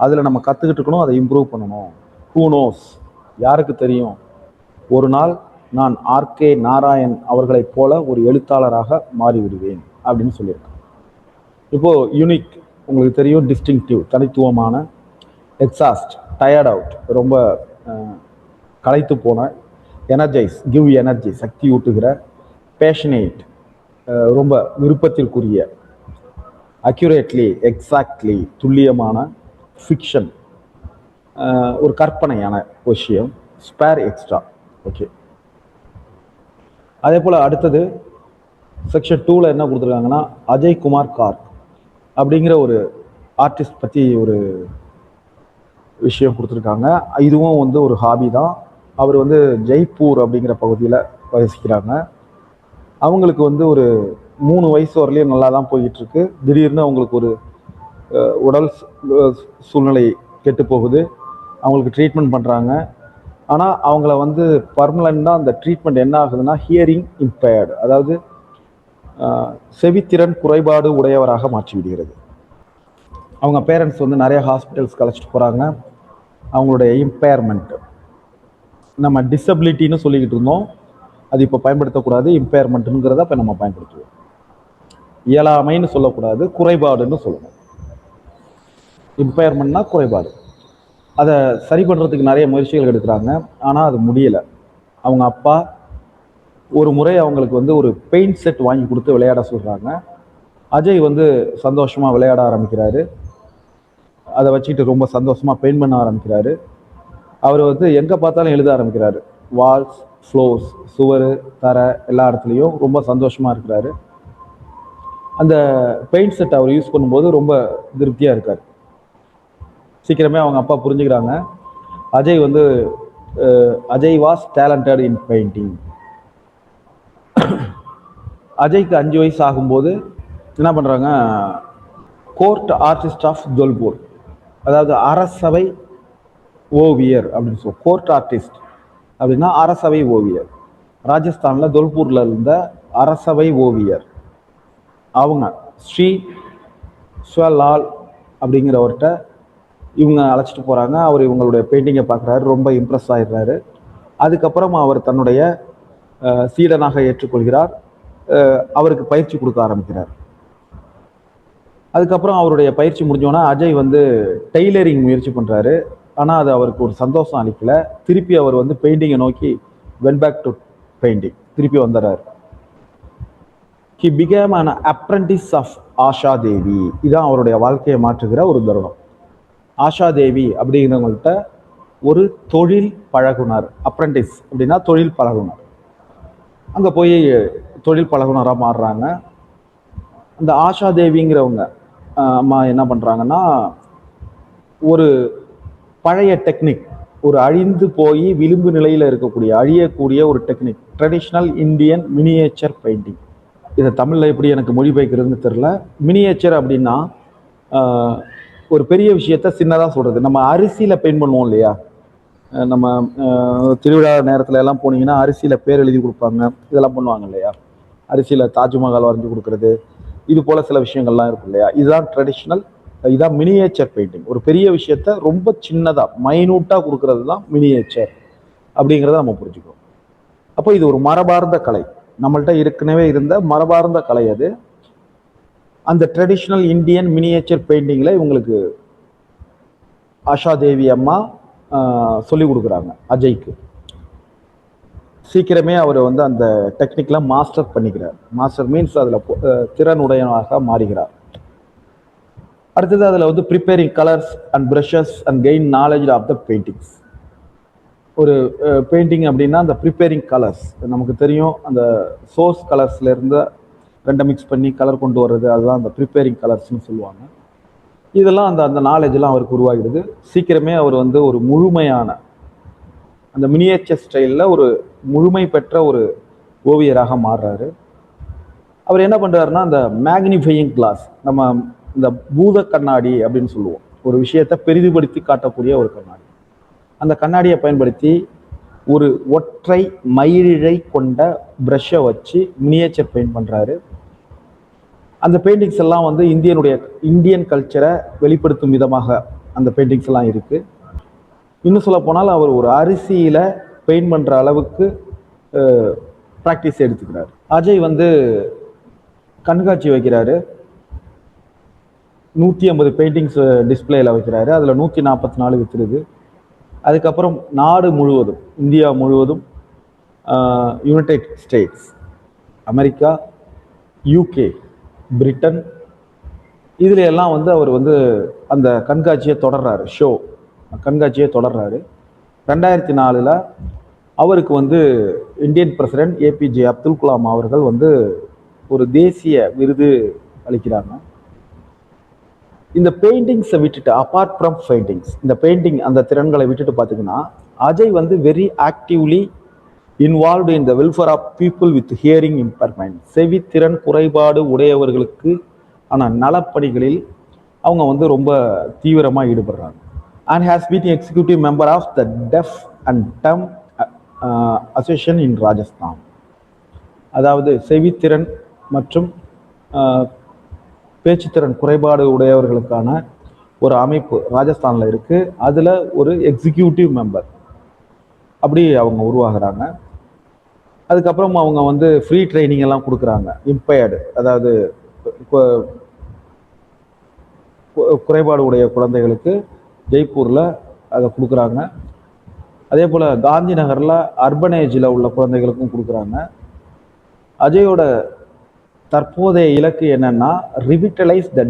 அதில் நம்ம கற்றுக்கிட்டு இருக்கணும், அதை இம்ப்ரூவ் பண்ணணும். ஹூ நோஸ், யாருக்கு தெரியும், ஒரு நாள் நான் ஆர்கே நாராயண் அவர்களைப் போல ஒரு எழுத்தாளராக மாறிவிடுவேன் அப்படின்னு சொல்லியிருக்கேன். இப்போது யூனிக், உங்களுக்கு தெரியும், டிஸ்டிங்டிவ், தனித்துவமான, எக்ஸாஸ்ட், டயர்ட் அவுட், ரொம்ப களைத்து போன, எனர்ஜைஸ், கிவ் எனர்ஜி, சக்தி ஊட்டுகிற, பேஷனேட், ரொம்ப விருப்பத்திற்குரிய, அக்யூரேட்லி, எக்ஸாக்ட்லி, துல்லியமான, ஃபிக்ஷன், ஒரு கற்பனையான விஷயம், ஸ்பேர் எக்ஸ்ட்ரா. ஓகே, அதே போல் அடுத்தது செக்ஷன் 2ல் என்ன கொடுத்துருக்காங்கன்னா, அஜய் குமார் கார்க் அப்படிங்கிற ஒரு ஆர்டிஸ்ட் பற்றி ஒரு விஷயம் கொடுத்துருக்காங்க. இதுவும் ஒரு ஹாபி தான். அவர் ஜெய்ப்பூர் அப்படிங்கிற பகுதியில் வசிக்கிறாங்க. அவங்களுக்கு ஒரு 3 வயசு வரலையும் நல்லா தான் போய்கிட்டுருக்கு. திடீர்னு அவங்களுக்கு ஒரு உடல் சூழ்நிலை கெட்டு போகுது. அவங்களுக்கு ட்ரீட்மெண்ட் பண்ணுறாங்க. ஆனால் அவங்கள பர்மனெண்ட்டாக அந்த ட்ரீட்மெண்ட் என்ன ஆகுதுன்னா, ஹியரிங் இம்பேர்டு, அதாவது செவித்திறன் குறைபாடு உடையவராக மாற்றி விடுகிறது. அவங்க பேரண்ட்ஸ் நிறைய ஹாஸ்பிட்டல்ஸ்க்கு அழைச்சிட்டு போகிறாங்க. அவங்களுடைய இம்பேர்மெண்ட், நம்ம டிசபிலிட்டின்னு சொல்லிக்கிட்டு இருந்தோம், அது இப்போ பயன்படுத்தக்கூடாது. இம்பேர்மெண்ட்டுங்கிறத இப்போ நம்ம பயன்படுத்துவோம். இயலாமைன்னு சொல்லக்கூடாது, குறைபாடுன்னு சொல்லணும். இம்பேர்மெண்ட்னா குறைபாடு. அதை சரி பண்ணுறதுக்கு நிறைய முயற்சிகள் எடுக்கிறாங்க, ஆனால் அது முடியலை. அவங்க அப்பா ஒரு முறை அவங்களுக்கு வந்து ஒரு பெயிண்ட் செட் வாங்கி கொடுத்து விளையாட சொல்கிறாங்க. அஜய் வந்து சந்தோஷமாக விளையாட ஆரம்பிக்கிறாரு. அதை வச்சுக்கிட்டு ரொம்ப சந்தோஷமாக பெயிண்ட் பண்ண ஆரம்பிக்கிறாரு. அவர் வந்து எங்கே பார்த்தாலும் எழுத ஆரம்பிக்கிறாரு. வால்ஸ், ஃப்ளோர்ஸ், சுவர், தரை எல்லா இடத்துலையும் ரொம்ப சந்தோஷமாக இருக்கிறாரு. அந்த பெயிண்ட் செட் அவர் யூஸ் பண்ணும்போது ரொம்ப திருப்தியாக இருக்கார். சீக்கிரமே அவங்க அப்பா புரிஞ்சுக்கிறாங்க. Ajay was talented in painting. அஜய்க்கு 5 வயசு ஆகும்போது என்ன பண்ணுறாங்க, கோர்ட் ஆர்டிஸ்ட் ஆஃப் தொல்பூர், அதாவது அரசவை ஓவியர் அப்படின்னு சொல்லுவோம். கோர்ட் ஆர்டிஸ்ட் அப்படின்னா அரசவை ஓவியர். ராஜஸ்தானில் தொல்பூரில் இருந்த அரசவை ஓவியர் அவங்க ஸ்ரீ ஸ்வலால் அப்படிங்கிறவர்கிட்ட இவங்க அழைச்சிட்டு போகிறாங்க. அவர் இவங்களுடைய பெயிண்டிங்கை பார்க்குறாரு, ரொம்ப இம்ப்ரெஸ் ஆகிடுறாரு. அதுக்கப்புறம் அவர் தன்னுடைய சீடனாக ஏற்றுக்கொள்கிறார். அவருக்கு பயிற்சி கொடுக்க ஆரம்பிக்கிறார். அதுக்கப்புறம் அவருடைய பயிற்சி முடிஞ்சோன்னா அஜய் வந்து டெய்லரிங் முயற்சி பண்ணுறாரு. ஆனால் அது அவருக்கு ஒரு சந்தோஷம் அளிக்கல. திருப்பி அவர் வந்து பெயிண்டிங்கை நோக்கி வென் பேக் டு பெயிண்டிங் திருப்பி வந்துடுறாரு. He became an apprentice of Asha Devi. இதுதான் அவருடைய வாழ்க்கையை மாற்றுகிற ஒரு தருணம். ஆஷா தேவி அப்படிங்கிறவங்கள்ட்ட ஒரு தொழில் பழகுனர், அப்ரண்டிஸ் அப்படின்னா தொழில் பழகுனர். அங்கே போய் தொழில் பழகுனராக மாறுறாங்க. அந்த ஆஷா தேவிங்கிறவங்க அம்மா என்ன பண்ணுறாங்கன்னா, ஒரு பழைய டெக்னிக், ஒரு அழிந்து போய் விளிம்பு நிலையில் இருக்கக்கூடிய அழியக்கூடிய ஒரு technique, traditional Indian miniature painting. இதை தமிழில் எப்படி எனக்கு மொழிபெயர்க்கிறதுன்னு தெரில. மினியேச்சர் அப்படின்னா ஒரு பெரிய விஷயத்த சின்னதாக சொல்கிறது. நம்ம அரிசியில் பெயிண்ட் பண்ணுவோம் இல்லையா, நம்ம திருவிழா நேரத்தில் எல்லாம் போனீங்கன்னா அரிசியில் பேர் எழுதி கொடுப்பாங்க, இதெல்லாம் பண்ணுவாங்க இல்லையா. அரிசியில் தாஜ்மஹால் வரைஞ்சி கொடுக்குறது, இது போல் சில விஷயங்கள்லாம் இருக்கும் இல்லையா. இதுதான் ட்ரெடிஷ்னல், இதுதான் மினியேச்சர் பெயிண்டிங். ஒரு பெரிய விஷயத்த ரொம்ப சின்னதாக மைனூட்டாக கொடுக்கறது தான் மினியேச்சர் அப்படிங்கிறத நம்ம புரிஞ்சுக்கிறோம். அப்போ இது ஒரு மரபார்ந்த கலை, நம்மள்கிட்ட ஏற்கனவே இருந்த மரபார்ந்த கலை அது. அந்த ட்ரெடிஷ்னல் இந்தியன் மினியேச்சர் பெயிண்டிங்கில் இவங்களுக்கு ஆஷா தேவி அம்மா சொல்லி கொடுக்குறாங்க அஜய்க்கு. சீக்கிரமே அவர் வந்து அந்த டெக்னிக்லாம் மாஸ்டர் பண்ணிக்கிறார். மாஸ்டர் மீன்ஸ் அதில் திறனுடையவனாக மாறுகிறார். அடுத்தது அதில் வந்து preparing colours and brushes and gain knowledge of the paintings. ஒரு பெயிண்டிங் அப்படின்னா அந்த ப்ரிப்பேரிங் கலர்ஸ் நமக்கு தெரியும். அந்த சோர்ஸ் கலர்ஸ்லேருந்து ரெண்டை மிக்ஸ் பண்ணி கலர் கொண்டு வர்றது, அதுதான் அந்த ப்ரிப்பேரிங் கலர்ஸ்னு சொல்லுவாங்க. இதெல்லாம் அந்த நாலேஜெல்லாம் அவருக்கு உருவாகிடுது. சீக்கிரமே அவர் வந்து ஒரு முழுமையான அந்த மினியேச்சர் ஸ்டைலில் ஒரு முழுமை பெற்ற ஒரு ஓவியராக மாறுறாரு. அவர் என்ன பண்ணுறாருன்னா, அந்த மேக்னிஃபையிங் கிளாஸ், நம்ம இந்த பூத கண்ணாடி அப்படின்னு சொல்லுவோம், ஒரு விஷயத்தை பெரிதுபடுத்தி காட்டக்கூடிய ஒரு கண்ணாடி. அந்த கண்ணாடியை பயன்படுத்தி ஒரு ஒற்றை மயிரிழை கொண்ட ப்ரஷ்ஷை வச்சு மினியேச்சர் பெயிண்ட் பண்ணுறாரு. அந்த பெயிண்டிங்ஸ் எல்லாம் வந்து இந்தியன் கல்ச்சரை வெளிப்படுத்தும் விதமாக அந்த பெயிண்டிங்ஸ் எல்லாம் இருக்குது. இன்னும் சொல்ல போனால் அவர் ஒரு அரிசியில் பெயிண்ட் பண்ணுற அளவுக்கு ப்ராக்டிஸ் எடுத்துக்கிறார். அஜய் வந்து கண்காட்சி வைக்கிறாரு. 150 பெயிண்டிங்ஸ் டிஸ்பிளேயில் வைக்கிறாரு. அதில் 144 விற்றுருது. அதுக்கப்புறம் நாடு முழுவதும், இந்தியா முழுவதும், United states, America, UK, Britain, இதில் எல்லாம் வந்து அவர் வந்து அந்த கண்காட்சியை தொடர்றாரு. கண்காட்சியை தொடர்றாரு. 2004 அவருக்கு வந்து Indian president APJ Abdul Kalam அவர்கள் வந்து ஒரு தேசிய விருது அளிக்கிறாங்க. இந்த பெயிண்டிங்ஸை விட்டுட்டு, அப்பார்ட் ஃப்ரம் பெயிண்டிங்ஸ், இந்த பெயிண்டிங் அந்த திறன்களை விட்டுட்டு பார்த்தீங்கன்னா, அஜய் வந்து very actively involved in the welfare of people with hearing impairment. செவித்திறன் குறைபாடு உடையவர்களுக்கு ஆனால் நலப்பணிகளில் அவங்க வந்து ரொம்ப தீவிரமாக ஈடுபடுறாங்க. And has been executive member of the deaf and dumb association in Rajasthan. அதாவது செவித்திறன் மற்றும் பேச்சுத்திறன் குறைபாடு உடையவர்களுக்கான ஒரு அமைப்பு ராஜஸ்தானில் இருக்குது. அதில் ஒரு எக்ஸிக்யூட்டிவ் மெம்பர் அப்படி அவங்க உருவாகிறாங்க. அதுக்கப்புறம் அவங்க வந்து ஃப்ரீ ட்ரைனிங் எல்லாம் கொடுக்குறாங்க. இம்பயர்டு, அதாவது குறைபாடு உடைய குழந்தைகளுக்கு ஜெய்ப்பூரில் அதை கொடுக்குறாங்க. அதே போல் காந்தி நகரில் அர்பனேஜில் உள்ள குழந்தைகளுக்கும் கொடுக்குறாங்க. அஜயோட தற்போதைய இலக்கு என்னன்னா, revitalize the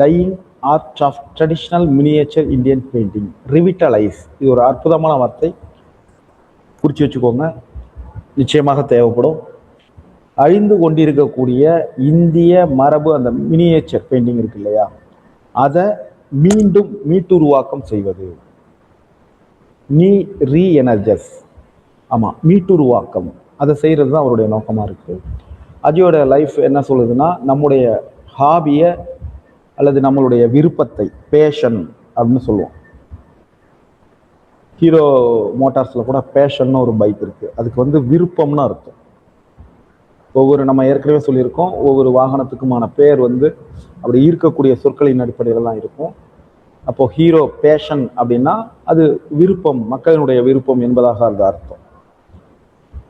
dying art of traditional miniature Indian painting. Revitalize, இது ஒரு அற்புதமான வார்த்தை, குறித்து வச்சுக்கோங்க, நிச்சயமாக தேவைப்படும். அழிந்து கொண்டிருக்கக்கூடிய இந்திய மரபு அந்த மினியேச்சர் பெயிண்டிங் இருக்கு இல்லையா, அதை மீண்டும் மீட்டுருவாக்கம் செய்வது. ரீஎனர்ஜஸ், ஆமாம், மீட்டுருவாக்கம், அதை செய்கிறது தான் அவருடைய நோக்கமாக இருக்குது. அஜயோட லைஃப் என்ன சொல்லுதுன்னா, நம்முடைய ஹாபியை அல்லது நம்மளுடைய விருப்பத்தை, பேஷன் அப்படின்னு சொல்லுவோம். ஹீரோ மோட்டார்ஸில் கூட பேஷன்னு ஒரு பைக் இருக்குது, அதுக்கு வந்து விருப்பம்னு அர்த்தம். நம்ம ஏற்கனவே சொல்லியிருக்கோம், ஒவ்வொரு வாகனத்துக்குமான பேர் வந்து அப்படி இருக்கக்கூடிய சொற்களின் அடிப்படையில் தான் இருக்கும். அப்போது ஹீரோ பேஷன் அப்படின்னா அது விருப்பம், மக்களினுடைய விருப்பம் என்பதாக அது அர்த்தம்.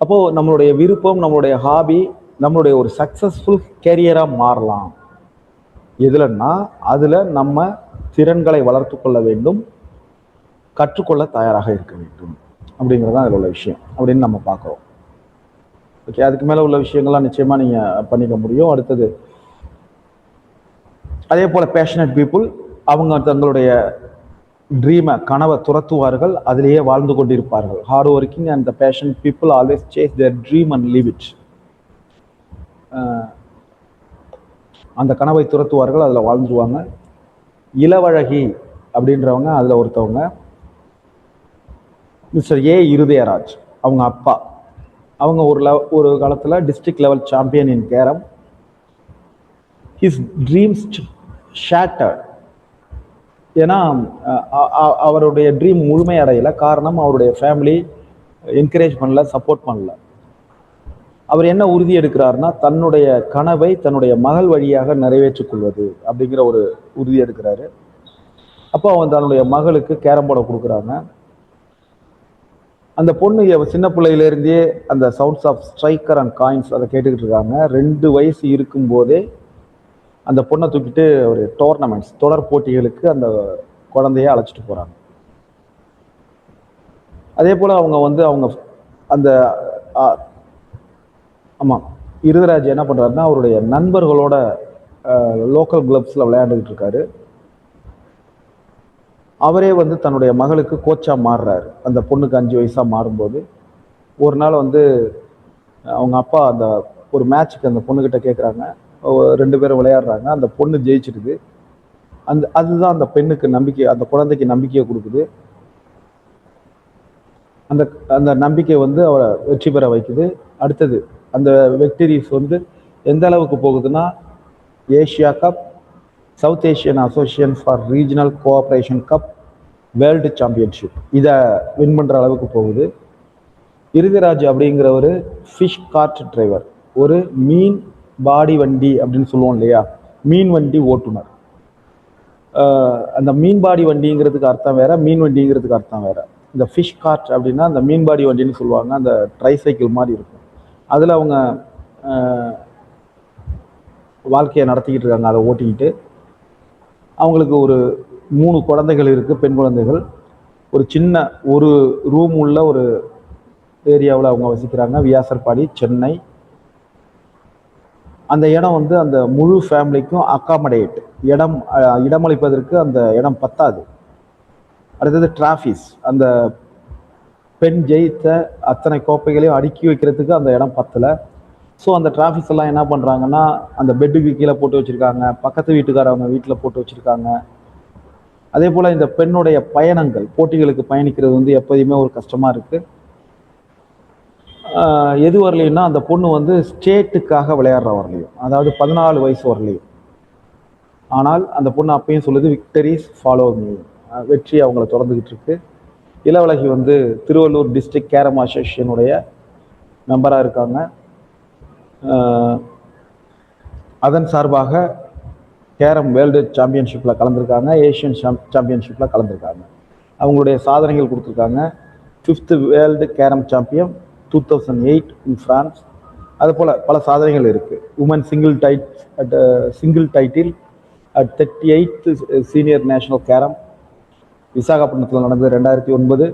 அப்போது நம்மளுடைய விருப்பம், நம்மளுடைய ஹாபி, நம்மளுடைய ஒரு சக்ஸஸ்ஃபுல் கேரியராக மாறலாம். எதுலன்னா, அதில் நம்ம திறன்களை வளர்த்து கொள்ள வேண்டும், கற்றுக்கொள்ள தயாராக இருக்க வேண்டும் அப்படிங்கிறது தான் அதில் உள்ள விஷயம் அப்படின்னு நம்ம பார்க்குறோம். ஓகே, அதுக்கு மேலே உள்ள விஷயங்கள்லாம் நிச்சயமாக நீங்கள் பண்ணிக்க முடியும். அடுத்தது, அதே போல் பேஷனட் பீப்புள், அவங்க தங்களுடைய ட்ரீமை, கனவை துரத்துவார்கள், அதிலேயே வாழ்ந்து கொண்டிருப்பார்கள். Hard working and the passion people always chase their dream and leave it. அந்த கனவை துரத்துவார்கள், அதில் வாழ்ந்துருவாங்க. இளவழகி அப்படின்றவங்க அதில் ஒருத்தவங்க, மிஸ்டர் ஏ இருதயராஜ், அவங்க அப்பா. அவங்க ஒரு காலத்தில் டிஸ்ட்ரிக்ட் லெவல் சாம்பியன் இன் கேரம். His dreams shattered. ஏன்னா அவருடைய ட்ரீம் முழுமை அடையலை. காரணம், அவருடைய ஃபேமிலி என்கரேஜ் பண்ணல, சப்போர்ட் பண்ணல. அவர் என்ன உறுதி எடுக்கிறாருன்னா, தன்னுடைய கனவை தன்னுடைய மகள் வழியாக நிறைவேற்றிக் கொள்வது அப்படிங்கிற ஒரு உறுதி எடுக்கிறாரு. அப்போ அவன் தன்னுடைய மகளுக்கு கேரம் போர்டை கொடுக்குறாங்க. அந்த பொண்ணு சின்ன பிள்ளையிலேருந்தே அந்த sounds of striker and coins அதை கேட்டுக்கிட்டு இருக்காங்க. 2 வயசு இருக்கும்போதே அந்த பொண்ணை தூக்கிட்டு ஒரு டோர்னமெண்ட்ஸ், தொடர் போட்டிகளுக்கு அந்த குழந்தைய அழைச்சிட்டு போகிறாங்க. அதே போல் அவங்க அந்த ஆமாம், இருதராஜ் என்ன பண்ணுறாருன்னா, அவருடைய நண்பர்களோட லோக்கல் கிளப்ஸில் விளையாண்டுக்கிட்டு இருக்காரு. அவரே வந்து தன்னுடைய மகளுக்கு கோச்சாக மாறுறாரு. அந்த பொண்ணுக்கு 5 வயசாக மாறும்போது ஒரு நாள் வந்து அவங்க அப்பா அந்த ஒரு மேட்ச்சுக்கு அந்த பொண்ணுக்கிட்ட கேட்குறாங்க. 2 பேரும் விளையாடுறாங்க. அந்த பொண்ணு ஜெயிச்சிருது. அதுதான் அந்த பெண்ணுக்கு நம்பிக்கை, அந்த குழந்தைக்கு நம்பிக்கையை கொடுக்குது. அந்த நம்பிக்கை வந்து அவரை வெற்றி பெற வைக்குது. அடுத்தது அந்த விக்டரிஸ் வந்து எந்த அளவுக்கு போகுதுன்னா, Asia cup, south Asian association for regional cooperation cup, world championship, இதை வின் பண்ணுற அளவுக்கு போகுது. இருதராஜ் அப்படிங்கிற ஒரு ஃபிஷ் கார்ட் டிரைவர், ஒரு மீன் பாடி வண்டி அப்படின்னு சொல்லுவோம் இல்லையா, மீன் வண்டி ஓட்டுநர். அந்த மீன்பாடி வண்டிங்கிறதுக்கு அர்த்தம் வேற, மீன் வண்டிங்கிறதுக்கு அர்த்தம் வேற. இந்த ஃபிஷ் கார்ட் அப்படின்னா அந்த மீன்பாடி வண்டின்னு சொல்லுவாங்க. அந்த ட்ரைசைக்கிள் மாதிரி இருக்கும். அதில் அவங்க வாழ்க்கையை நடத்திக்கிட்டு இருக்காங்க. அதை ஓட்டிக்கிட்டு அவங்களுக்கு ஒரு 3 குழந்தைகள் இருக்குது, பெண் குழந்தைகள். ஒரு சின்ன ஒரு ரூம் உள்ள ஒரு ஏரியாவில் அவங்க வசிக்கிறாங்க, வியாசர்பாடி, சென்னை. அந்த இடம் வந்து அந்த முழு ஃபேமிலிக்கும் அக்காமடேட், இடமளிப்பதற்கு அந்த இடம் பத்தாது. அடுத்தது டிராஃபிஸ், அந்த பெண் ஜெயித்த அத்தனை கோப்பைகளையும் அடுக்கி வைக்கிறதுக்கு அந்த இடம் பத்தலை. ஸோ அந்த டிராஃபிக்ஸ் எல்லாம் என்ன பண்ணுறாங்கன்னா, அந்த பெட்டுக்கு கீழே போட்டு வச்சுருக்காங்க, பக்கத்து வீட்டுக்காரவங்க வீட்டில் போட்டு வச்சுருக்காங்க. அதே போல் இந்த பெண்ணுடைய பயணங்கள், போட்டிகளுக்கு பயணிக்கிறது வந்து எப்போதுமே ஒரு கஷ்டமாக இருக்குது. எது வரலையும்னா, அந்த பொண்ணு வந்து ஸ்டேட்டுக்காக விளையாடுற வரலையும், அதாவது 14 வயசு வரலையும். ஆனால் அந்த பொண்ணு அப்பயும் சொல்லுது, விக்டரிஸ் ஃபாலோ மீ, வெற்றி அவங்கள தொடர்ந்துக்கிட்டு இருக்கு. இளவழகி வந்து திருவள்ளூர் டிஸ்ட்ரிக்ட் கேரம் அசோசியேஷனுடைய மெம்பராக இருக்காங்க. அதன் சார்பாக கேரம் வேர்ல்டு சாம்பியன்ஷிப்பில் கலந்துருக்காங்க, ஏஷியன் சாம்பியன்ஷிப்பில் கலந்துருக்காங்க. அவங்களுடைய சாதனைகள் கொடுத்துருக்காங்க. 5th world carrom champion 2008 in France. அதுபோல் பல சாதனைகள் இருக்குது. Woman single title at 38th senior national carrom விசாகப்பட்டினத்தில் நடந்தது 2009.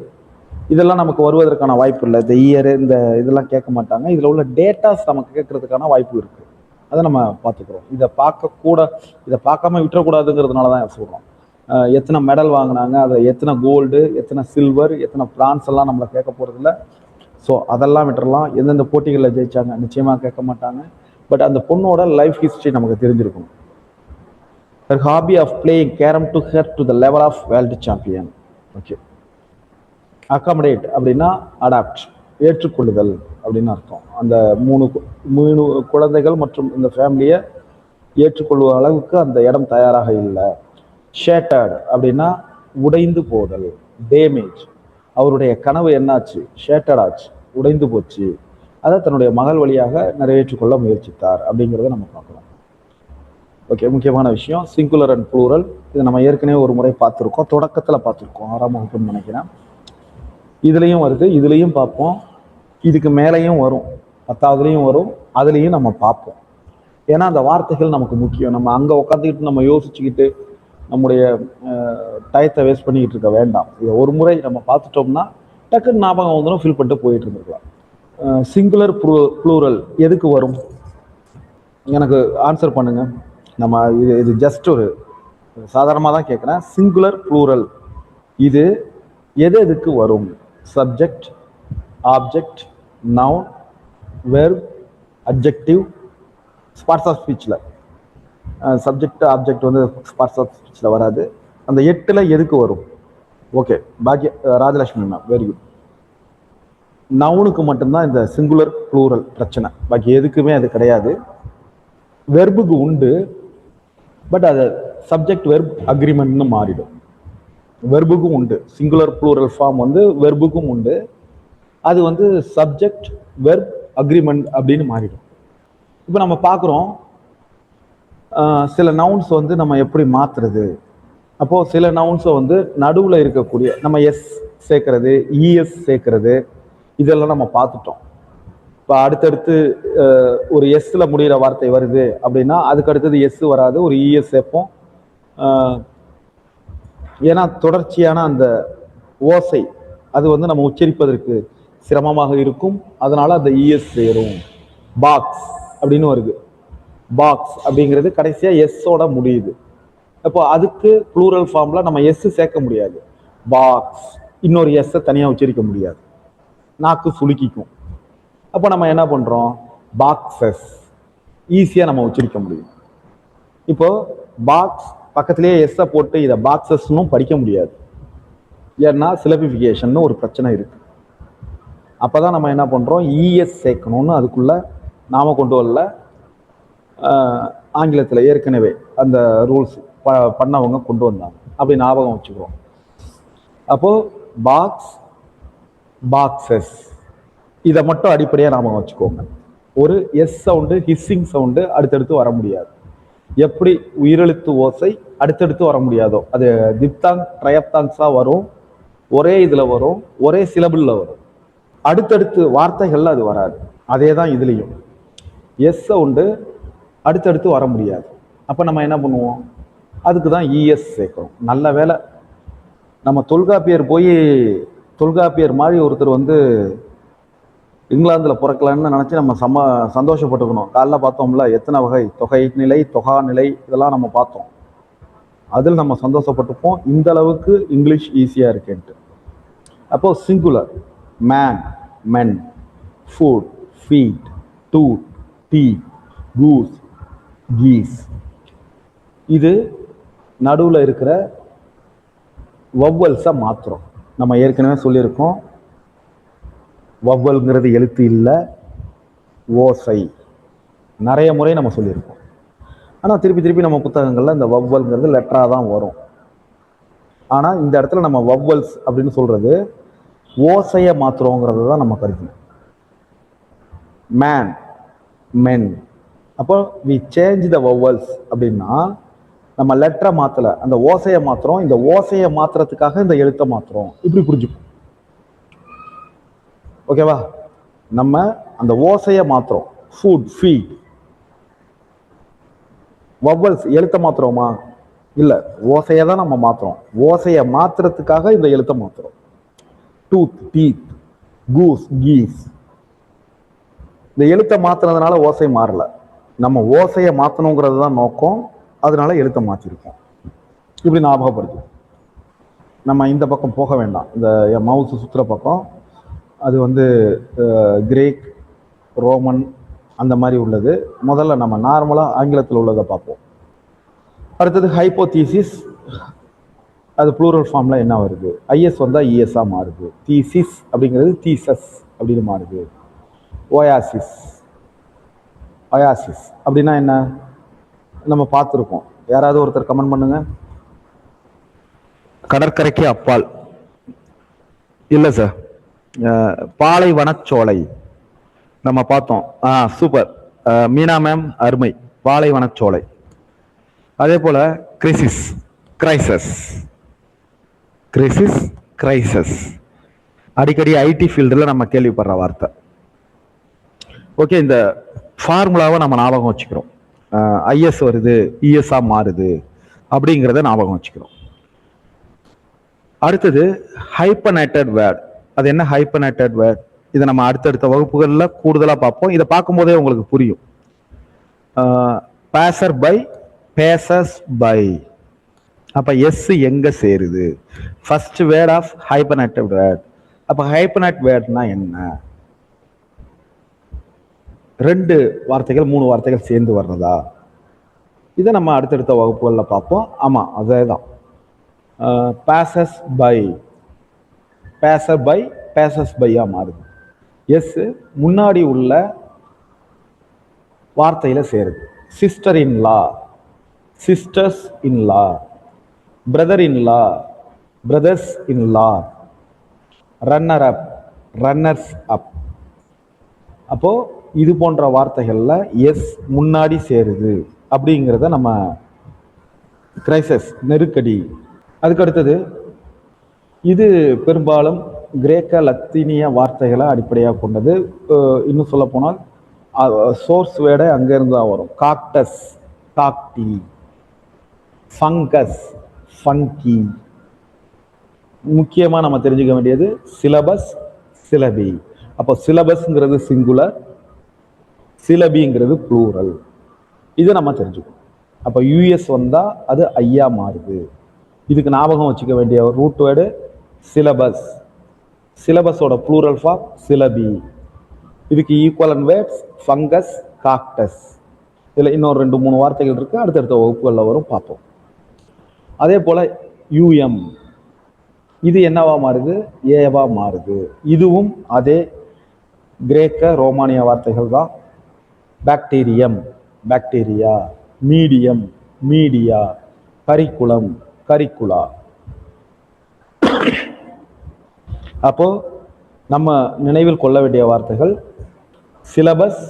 இதெல்லாம் நமக்கு வருவதற்கான வாய்ப்பு இல்லை. இந்த இயர் இந்த இதெல்லாம் கேட்க மாட்டாங்க. இதில் உள்ள டேட்டாஸ் நமக்கு கேட்கறதுக்கான வாய்ப்பு இருக்குது. அதை நம்ம பார்த்துக்கிறோம். இதை பார்க்காம விட்டுறக்கூடாதுங்கிறதுனால தான் சொல்கிறோம். எத்தனை மெடல் வாங்கினாங்க, அதை எத்தனை கோல்டு, எத்தனை சில்வர், எத்தனை பிரான்ஸ் எல்லாம் நம்மளை கேட்க போகிறதில்ல. ஸோ அதெல்லாம் விட்டுறலாம். எந்தெந்த போட்டிகளில் ஜெயிச்சாங்க நிச்சயமாக கேட்க மாட்டாங்க. பட் அந்த பொண்ணோட லைஃப் ஹிஸ்ட்ரி நமக்கு தெரிஞ்சிருக்கும். Her hobby of playing carom took her to the level of world champion. Okay. Accommodate அப்படின்னா அடாப்ட், ஏற்றுக்கொள்ளுதல் அப்படின்னு அர்த்தம். அந்த மூணு குழந்தைகள் மற்றும் இந்த ஃபேமிலியை ஏற்றுக்கொள்ளுவ அளவுக்கு அந்த இடம் தயாராக இல்லை. ஷேட்டர்ட் அப்படின்னா உடைந்து போதல், டேமேஜ். அவருடைய கனவு என்னாச்சு? ஷேட்டர்ட் ஆச்சு, உடைந்து போச்சு. அதை தன்னுடைய மகள் வழியாக நிறைவேற்றிக்கொள்ள முயற்சித்தார் அப்படிங்கிறத நம்ம பார்க்கலாம். ஓகே, முக்கியமான விஷயம் சிங்குலர் அண்ட் ப்ளூரல். இதை நம்ம ஏற்கனவே ஒரு முறை பார்த்துருக்கோம், தொடக்கத்தில் பார்த்துருக்கோம், 6ஆம் வகுப்புன்னு நினைக்கிறேன். இதுலேயும் வருது, இதுலேயும் பார்ப்போம், இதுக்கு மேலேயும் வரும், 10ஆவதுலேயும் வரும், அதுலேயும் நம்ம பார்ப்போம். ஏன்னா அந்த வார்த்தைகள் நமக்கு முக்கியம். நம்ம அங்கே உட்காந்துக்கிட்டு நம்ம யோசிச்சுக்கிட்டு நம்முடைய டயத்தை வேஸ்ட் பண்ணிக்கிட்டு இருக்க வேண்டாம். இதை ஒரு முறை நம்ம பார்த்துட்டோம்னா டக்குன்னு ஞாபகம் வந்துடும், ஃபில் பண்ணிட்டு போயிட்டு இருந்திருக்கலாம். சிங்குலர் ப்ளூரல் எதுக்கு வரும்? எனக்கு ஆன்சர் பண்ணுங்க. நம்ம இது ஜஸ்ட் ஒரு சாதாரணமாக தான் கேட்குறேன். சிங்குலர் ப்ளூரல் இது எதுக்கு வரும்? Subject, object, noun, verb, adjective. Parts of ஸ்பீச்சில் சப்ஜெக்ட் ஆப்ஜெக்ட் வந்து ஸ்பார்ட்ஸ் ஆஃப் ஸ்பீச்சில் வராது. அந்த 8ல் எதுக்கு வரும்? ஓகே, பாக்கிய ராஜலட்சுமி மேம், வெரி குட். நவுனுக்கு மட்டும்தான் இந்த சிங்குலர் ப்ளூரல் பிரச்சனை, பாக்கி எதுக்குமே அது கிடையாது. வெர்புக்கு உண்டு, பட் அது சப்ஜெக்ட் வெர்ப் அக்ரிமெண்ட்னு மாறிடும். வெர்புக்கும் உண்டு, சிங்குலர் ப்ளூரல் ஃபார்ம் வந்து வெர்புக்கும் உண்டு, அது வந்து சப்ஜெக்ட் வெர்ப் அக்ரிமெண்ட் அப்படின்னு மாறிடும். இப்போ நம்ம பார்க்குறோம் சில நவுன்ஸ் வந்து நம்ம எப்படி மாற்றுறது. அப்போது சில நவுன்ஸை வந்து நடுவில் இருக்கக்கூடிய நம்ம எஸ் சேர்க்கறது, இஎஸ் சேர்க்கறது, இதெல்லாம் நம்ம பார்த்துட்டோம். இப்போ அடுத்தடுத்து ஒரு எஸ்ஸில் முடிகிற வார்த்தை வருது அப்படின்னா அதுக்கு அடுத்தது எஸ் வராது, ஒரு இஎஸ் சேர்ப்போம். ஏன்னா தொடர்ச்சியான அந்த ஓசை அது வந்து நம்ம உச்சரிப்பதற்கு சிரமமாக இருக்கும், அதனால அந்த இஎஸ் சேரும். பாக்ஸ் அப்படின்னு வருது, பாக்ஸ் அப்படிங்கிறது கடைசியாக எஸ்ஸோட முடியுது. அப்போ அதுக்கு ப்ளூரல் ஃபார்மில் நம்ம எஸ் சேர்க்க முடியாது. பாக்ஸ், இன்னொரு எஸ்ஸை தனியாக உச்சரிக்க முடியாது, நாக்கு சுளுக்கிக்கும். அப்போ நம்ம என்ன பண்ணுறோம்? பாக்ஸஸ், ஈஸியாக நம்ம உச்சரிக்க முடியும். இப்போ பாக்ஸ் பக்கத்துலேயே எஸ்ஸை போட்டு இதை பாக்ஸஸ்னும் படிக்க முடியாது, ஏன்னா சிலபிஃபிகேஷன் ஒரு பிரச்சனை இருக்குது. அப்போ தான் நம்ம என்ன பண்ணுறோம்? இஎஸ் சேர்க்கணும்னு அதுக்குள்ளே நாம் கொண்டு வரல. ஆங்கிலத்தில் ஏற்கனவே அந்த ரூல்ஸ் பண்ணவங்க கொண்டு வந்தாங்க, அப்படி ஞாபகம் வச்சுக்கிறோம். அப்போது பாக்ஸ், பாக்ஸஸ், இதை மட்டும் அடிப்படையாக ஞாபகம் வச்சுக்கோங்க. ஒரு எஸ் சவுண்டு, ஹிஸ்ஸிங் சவுண்டு அடுத்தடுத்து வர முடியாது. எப்படி உயிரெழுத்து ஓசை அடுத்தடுத்து வர முடியாதோ, அது திப்தாங் ட்ரையப்தாங்ஸாக வரும், ஒரே இதில் வரும், ஒரே சிலபிளில் வரும். அடுத்தடுத்து வார்த்தைகள்ல அது வராது. அதே தான் இதுலேயும் எஸ் சவுண்டு அடுத்தடுத்து வர முடியாது. அப்போ நம்ம என்ன பண்ணுவோம்? அதுக்கு தான் இஎஸ் சேர்க்கணும். நல்ல வேலை நம்ம தொல்காப்பியர் மாதிரி ஒருத்தர் வந்து இங்கிலாந்தில் பிறக்கலன்னு நினச்சி நம்ம சந்தோஷப்பட்டுக்கணும். காலைல பார்த்தோம்ல எத்தனை வகை, தொகை நிலை, தொகா நிலை, இதெல்லாம் நம்ம பார்த்தோம். அதில் நம்ம சந்தோஷப்பட்டுப்போம், இந்த அளவுக்கு இங்கிலீஷ் ஈஸியாக இருக்குன்ட்டு. அப்போது singular man, men, foot, feet, tooth, teeth, goose, geese. இது நடுவில் இருக்கிற வவ்வல்ஸை மாத்திரம். நம்ம ஏற்கனவே சொல்லியிருக்கோம், வவ்வல்ங்கிறது எழுத்து இல்லை, ஓசை. நிறைய முறை நம்ம சொல்லியிருக்கோம். ஆனால் திருப்பி நம்ம புத்தகங்களில் இந்த வவ்வல்ங்கிறது லெட்டராக தான் வரும். ஆனால் இந்த இடத்துல நம்ம வவ்வல்ஸ் அப்படின்னு சொல்கிறது ஓசையை மாத்திரங்கிறது தான் நம்ம கருத்து. மேன், மென். அப்போ வி சேஞ்ச் த வவ்வல்ஸ் அப்படின்னா நம்ம லெட்டரை மாற்றலை, அந்த ஓசையை மாத்திரம். இந்த ஓசையை மாத்திரத்துக்காக இந்த எழுத்தை மாத்திரம், இப்படி புரிஞ்சுக்கும். ஓகேவா? நம்ம அந்த ஓசையை மாத்திரம். Food, feet. வவ்வல்ஸ் எழுத்தை மாத்திரமா? இல்லை, ஓசையை தான் நம்ம மாத்திரம். ஓசையை மாத்திரத்துக்காக இந்த எழுத்தை மாத்திரம். Tooth, teeth, goose, keys. இந்த எழுத்தை மாத்தினதுனால ஓசை மாறல, நம்ம ஓசையை மாற்றணுங்கிறது தான் நோக்கம். அதனால எழுத்தை மாற்றிருக்கோம். இப்படி ஞாபகப்படுத்தி நம்ம இந்த பக்கம் போக வேண்டாம். இந்த மவுஸ் சுற்றுற பக்கம் அது வந்து கிரேக், ரோமன் அந்த மாதிரி உள்ளது. முதல்ல நம்ம நார்மலாக ஆங்கிலத்தில் உள்ளதை பார்ப்போம். அடுத்தது ஹைப்போதீசிஸ். அது ப்ளூரல் ஃபார்மில் என்ன வருது? ஐஎஸ் வந்தால் இஎஸ்ஸாக மாறுது. தீசிஸ் அப்படிங்கிறது தீசஸ் அப்படின்னு மாறுது. ஓயாசிஸ். ஒயாசிஸ் அப்படின்னா என்ன நம்ம பார்த்துருக்கோம். யாராவது ஒருத்தர் கமெண்ட் பண்ணுங்க. கடற்கரைக்கு அப்பால் இல்லை சார், பாலைவனச்சோலை நம்ம பார்த்தோம். சூப்பர் மீனா மேம், அருமை. பாலைவனச்சோலை. அதே போல கிரைசிஸ், கிரைசஸ், கிரைசிஸ், கிரைசஸ் அடிக்கடி ஐடி ஃபீல்டில் நம்ம கேள்விப்படுற வார்த்தை. ஓகே, இந்த ஃபார்முலாவை நம்ம ஞாபகம் வச்சுக்கிறோம். ஐஎஸ் வருது, இஎஸ்ஆ மாறுது அப்படிங்கிறத ஞாபகம் வச்சுக்கிறோம். அடுத்தது ஹைப்பனேட்டட் வேர்ட். அது என்ன ஹைப்பனேட்டட் வேர்ட்? இதை நம்ம அடுத்தடுத்த வகுப்புகளில் கூடுதலாக பார்ப்போம். இதை பார்க்கும்போதே உங்களுக்கு புரியும். Passer by, passers by. அப்போ எஸ் எங்க சேருது? First word of hyphenated word. அப்போ ஹைப்பனேட் வேர்ட்னா என்ன? ரெண்டு வார்த்தைகள், மூணு வார்த்தைகள் சேர்ந்து வர்றதா? இதை நம்ம அடுத்தடுத்த வகுப்புகளில் பார்ப்போம். ஆமாம், அதே தான். Passers by, passer by, passers பையா மாறுது. எஸ் முன்னாடி உள்ள வார்த்தையில சேருது. Sister in law, sisters in law. Brother in law, brothers in law. Runner up, runners up. அப்போ இது போன்ற வார்த்தைகள்ல எஸ் முன்னாடி சேருது அப்படிங்கிறத நம்ம கிரைசஸ், நெருக்கடி. அதுக்கு அடுத்தது இது பெரும்பாலும் கிரேக்க லத்தீனிய வார்த்தைகளை அடிப்படையாக கொண்டது. இன்னும் சொல்ல போனால் சோர்ஸ் வேர்டை அங்கேருந்து தான் வரும். Cactus, cacti. Fungus, fungi. முக்கியமாக நம்ம தெரிஞ்சுக்க வேண்டியது சிலபஸ், சிலபி. அப்போ சிலபஸ்ங்கிறது சிங்குலர், சிலபிங்கிறது ப்ளூரல். இதை நம்ம தெரிஞ்சுக்கணும். அப்போ யூஎஸ் வந்தால் அது ஐயா மாறுது. இதுக்கு ஞாபகம் வச்சுக்க வேண்டிய ரூட் வேர்டு சிலபஸ். சிலபஸோட ப்ளூரல் ஃபார்ம் சிலபி. இதுக்கு ஈக்குவலன் வேர்ட்ஸ் ஃபங்கஸ், காக்டஸ். இதில் இன்னொரு 2-3 வார்த்தைகள் இருக்கு, அடுத்தடுத்த வகுப்புகளில் வரும், பார்ப்போம். அதே போல யூஎம், இது என்னவா மாறுது? ஏவா மாறுது. இதுவும் அதே கிரேக்க ரோமானிய வார்த்தைகள் தான். Bacterium, bacteria. Medium, media. Curriculum, curricula. அப்போ நம்ம நினைவில் கொள்ள வேண்டிய வார்த்தைகள் சிலபஸ்,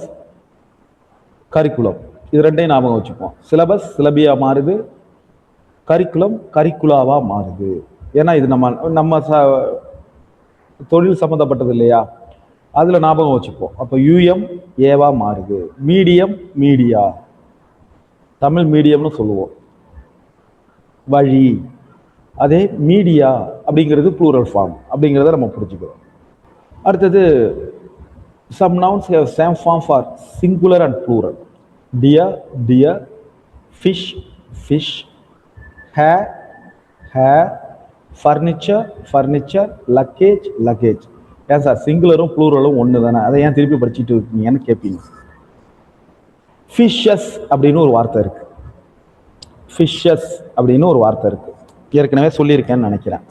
கரிக்குலம். இது ரெண்டையும் ஞாபகம் வச்சுப்போம். சிலபஸ் சிலபியா மாறுது, கரிக்குலம் கரிக்குலாவா மாறுது. ஏன்னா இது நம்ம தொழில் சம்மந்தப்பட்டது இல்லையா, அதுல ஞாபகம் வச்சுப்போம். அப்போ யூஎம் ஏவா மாறுது. Medium, media. தமிழ் மீடியம்னு சொல்லுவோம். வழி. அதே மீடியா அப்படிங்கிறது ப்ளூரல் ஃபார்ம் அப்படிங்கிறத நம்ம புரிஞ்சுக்கிறோம். அடுத்தது some nouns have same form for singular and plural. Deer, deer. Fish, fish. Hair, hair. Furniture, furniture. Luggage, luggage. ஏன் சார் சிங்குலரும் ப்ளூரலும் ஒன்று தானே, அதை ஏன் திருப்பி படிச்சுட்டு இருக்கீங்கன்னு கேட்பீங்க. ஃபிஷஸ் அப்படின்னு ஒரு வார்த்தை இருக்கு. ஃபிஷஸ் அப்படின்னு ஒரு வார்த்தை இருக்கு. ஏற்கனவே சொல்லியிருக்கேன்னு நினைக்கிறேன்.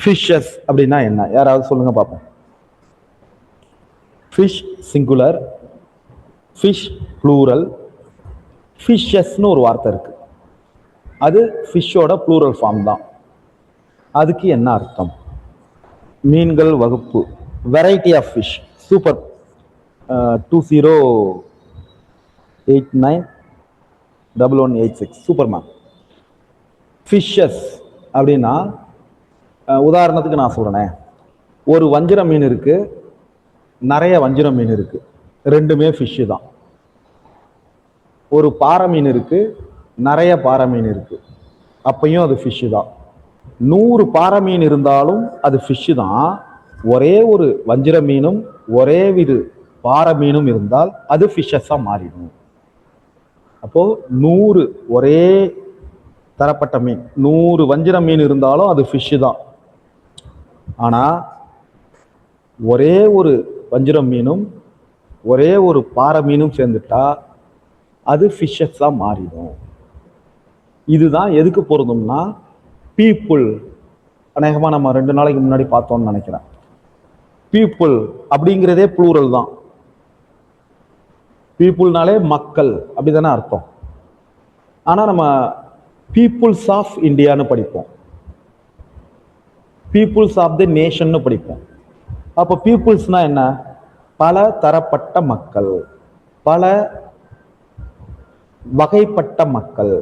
ஃபிஷஸ் அப்படின்னா என்ன, யாராவது சொல்லுங்க பார்ப்போம். ஃபிஷ் சிங்குலர், ஃபிஷ் ப்ளூரல், ஃபிஷஸ்னு ஒரு வார்த்தை இருக்கு. அது ஃபிஷ்ஷோட ப்ளூரல் ஃபார்ம் தான். அதுக்கு என்ன அர்த்தம்? மீன்கள் வகுப்பு. Variety of fish. Super. 20891186 super ma'am. Fishes அப்படின்னா உதாரணத்துக்கு நான் சொல்றேன், ஒரு வஞ்சிர மீன் இருக்கு, நிறைய வஞ்சிர மீன் இருக்கு, ரெண்டுமே ஃபிஷ்ஷு தான். ஒரு பாறை மீன் இருக்கு, நிறைய பாறை மீன் இருக்கு, அப்பையும் அது ஃபிஷ்ஷு தான். 100 பாறை மீன் இருந்தாலும் அது ஃபிஷ்ஷு தான். ஒரே ஒரு வஞ்சிர மீனும் ஒரே விது பாறை மீனும் இருந்தால் அது ஃபிஷ்ஷஸா மாறிடும். அப்போ 100 ஒரே தரப்பட்ட மீன் 100 வஞ்சிர மீன் இருந்தாலும் அது ஃபிஷ் தான். ஆனா ஒரே ஒரு வஞ்சிரம் மீனும் ஒரே ஒரு பாறை மீனும் சேர்ந்துட்டா அது ஃபிஷ்ஷஸா மாறிடும். இதுதான் எதுக்கு பொருந்தும்னா பீப்புள், அநேகமா நம்ம 2 நாளைக்கு முன்னாடி பார்த்தோம்னு நினைக்கிறேன். பீப்புள் அப்படிங்கிறதே ப்ளூரல் தான். பீப்புள்னாலே மக்கள் அப்படிதானே அர்த்தம். ஆனா நம்ம பீப்புள்ஸ் ஆஃப் இந்தியான்னு படிப்போம், பீப்புள்ஸ் ஆஃப் தி நேஷன் படிப்போம். அப்போ பீப்புள்ஸ்னா என்ன? பல தரப்பட்ட மக்கள், பல வகைப்பட்ட மக்கள்,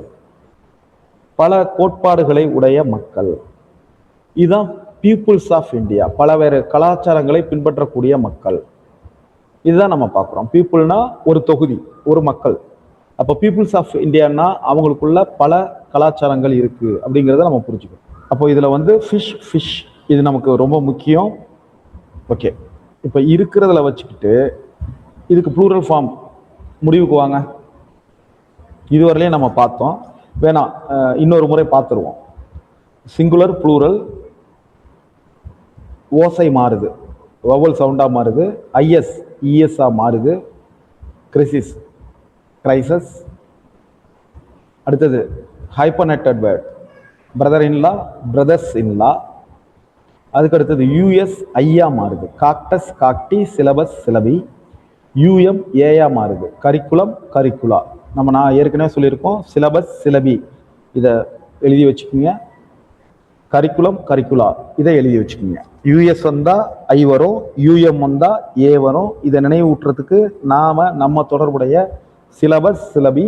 பல கோட்பாடுகளை உடைய மக்கள். இதுதான் பீப்புள்ஸ் ஆஃப் இந்தியா, பலவேறு கலாச்சாரங்களை பின்பற்றக்கூடிய மக்கள். இதுதான் நம்ம பார்க்குறோம். பீப்புள்னா ஒரு தொகுதி, ஒரு மக்கள். அப்போ பீப்புள்ஸ் ஆஃப் இந்தியான்னா அவங்களுக்குள்ள பல கலாச்சாரங்கள் இருக்கு அப்படிங்கிறத நம்ம புரிஞ்சுக்கணும். அப்போ இதில் வந்து ஃபிஷ் இது நமக்கு ரொம்ப முக்கியம். ஓகே, இப்போ இருக்கிறதுல வச்சுக்கிட்டு இதுக்கு ப்ளூரல் ஃபார்ம் முடிவுக்கு வாங்க. இதுவரையிலையும் நம்ம பார்த்தோம், வேணாம் இன்னொரு முறை பார்த்துருவோம். சிங்குலர் ப்ளூரல் ஓசை மாறுது, வவல் சவுண்டாக மாறுது, ஐஎஸ் இஎஸ்ஸாக மாறுது, கிரைசிஸ் கிரைசஸ். அடுத்தது hyphenated word, brother in law brothers in law. அதுக்கு அடுத்தது யூஎஸ் ஐயா மாறுது, cactus cacti, syllabus syllabi. U M ஏயா மாறுது, கரிக்குலம் கரிக்குலா. நான் ஏற்கனவே சொல்லியிருக்கோம், சிலபஸ் சிலபி இதை எழுதி வச்சுக்கோங்க, கரிக்குலம் கரிக்குலா இதை எழுதி வச்சுக்கோங்க. யூஎஸ் வந்தா ஐ வரும், யூஎம் வந்தா ஏ வரும். இதை நினைவூட்டுறதுக்கு நம்ம தொடர்புடைய சிலபஸ் சிலபி,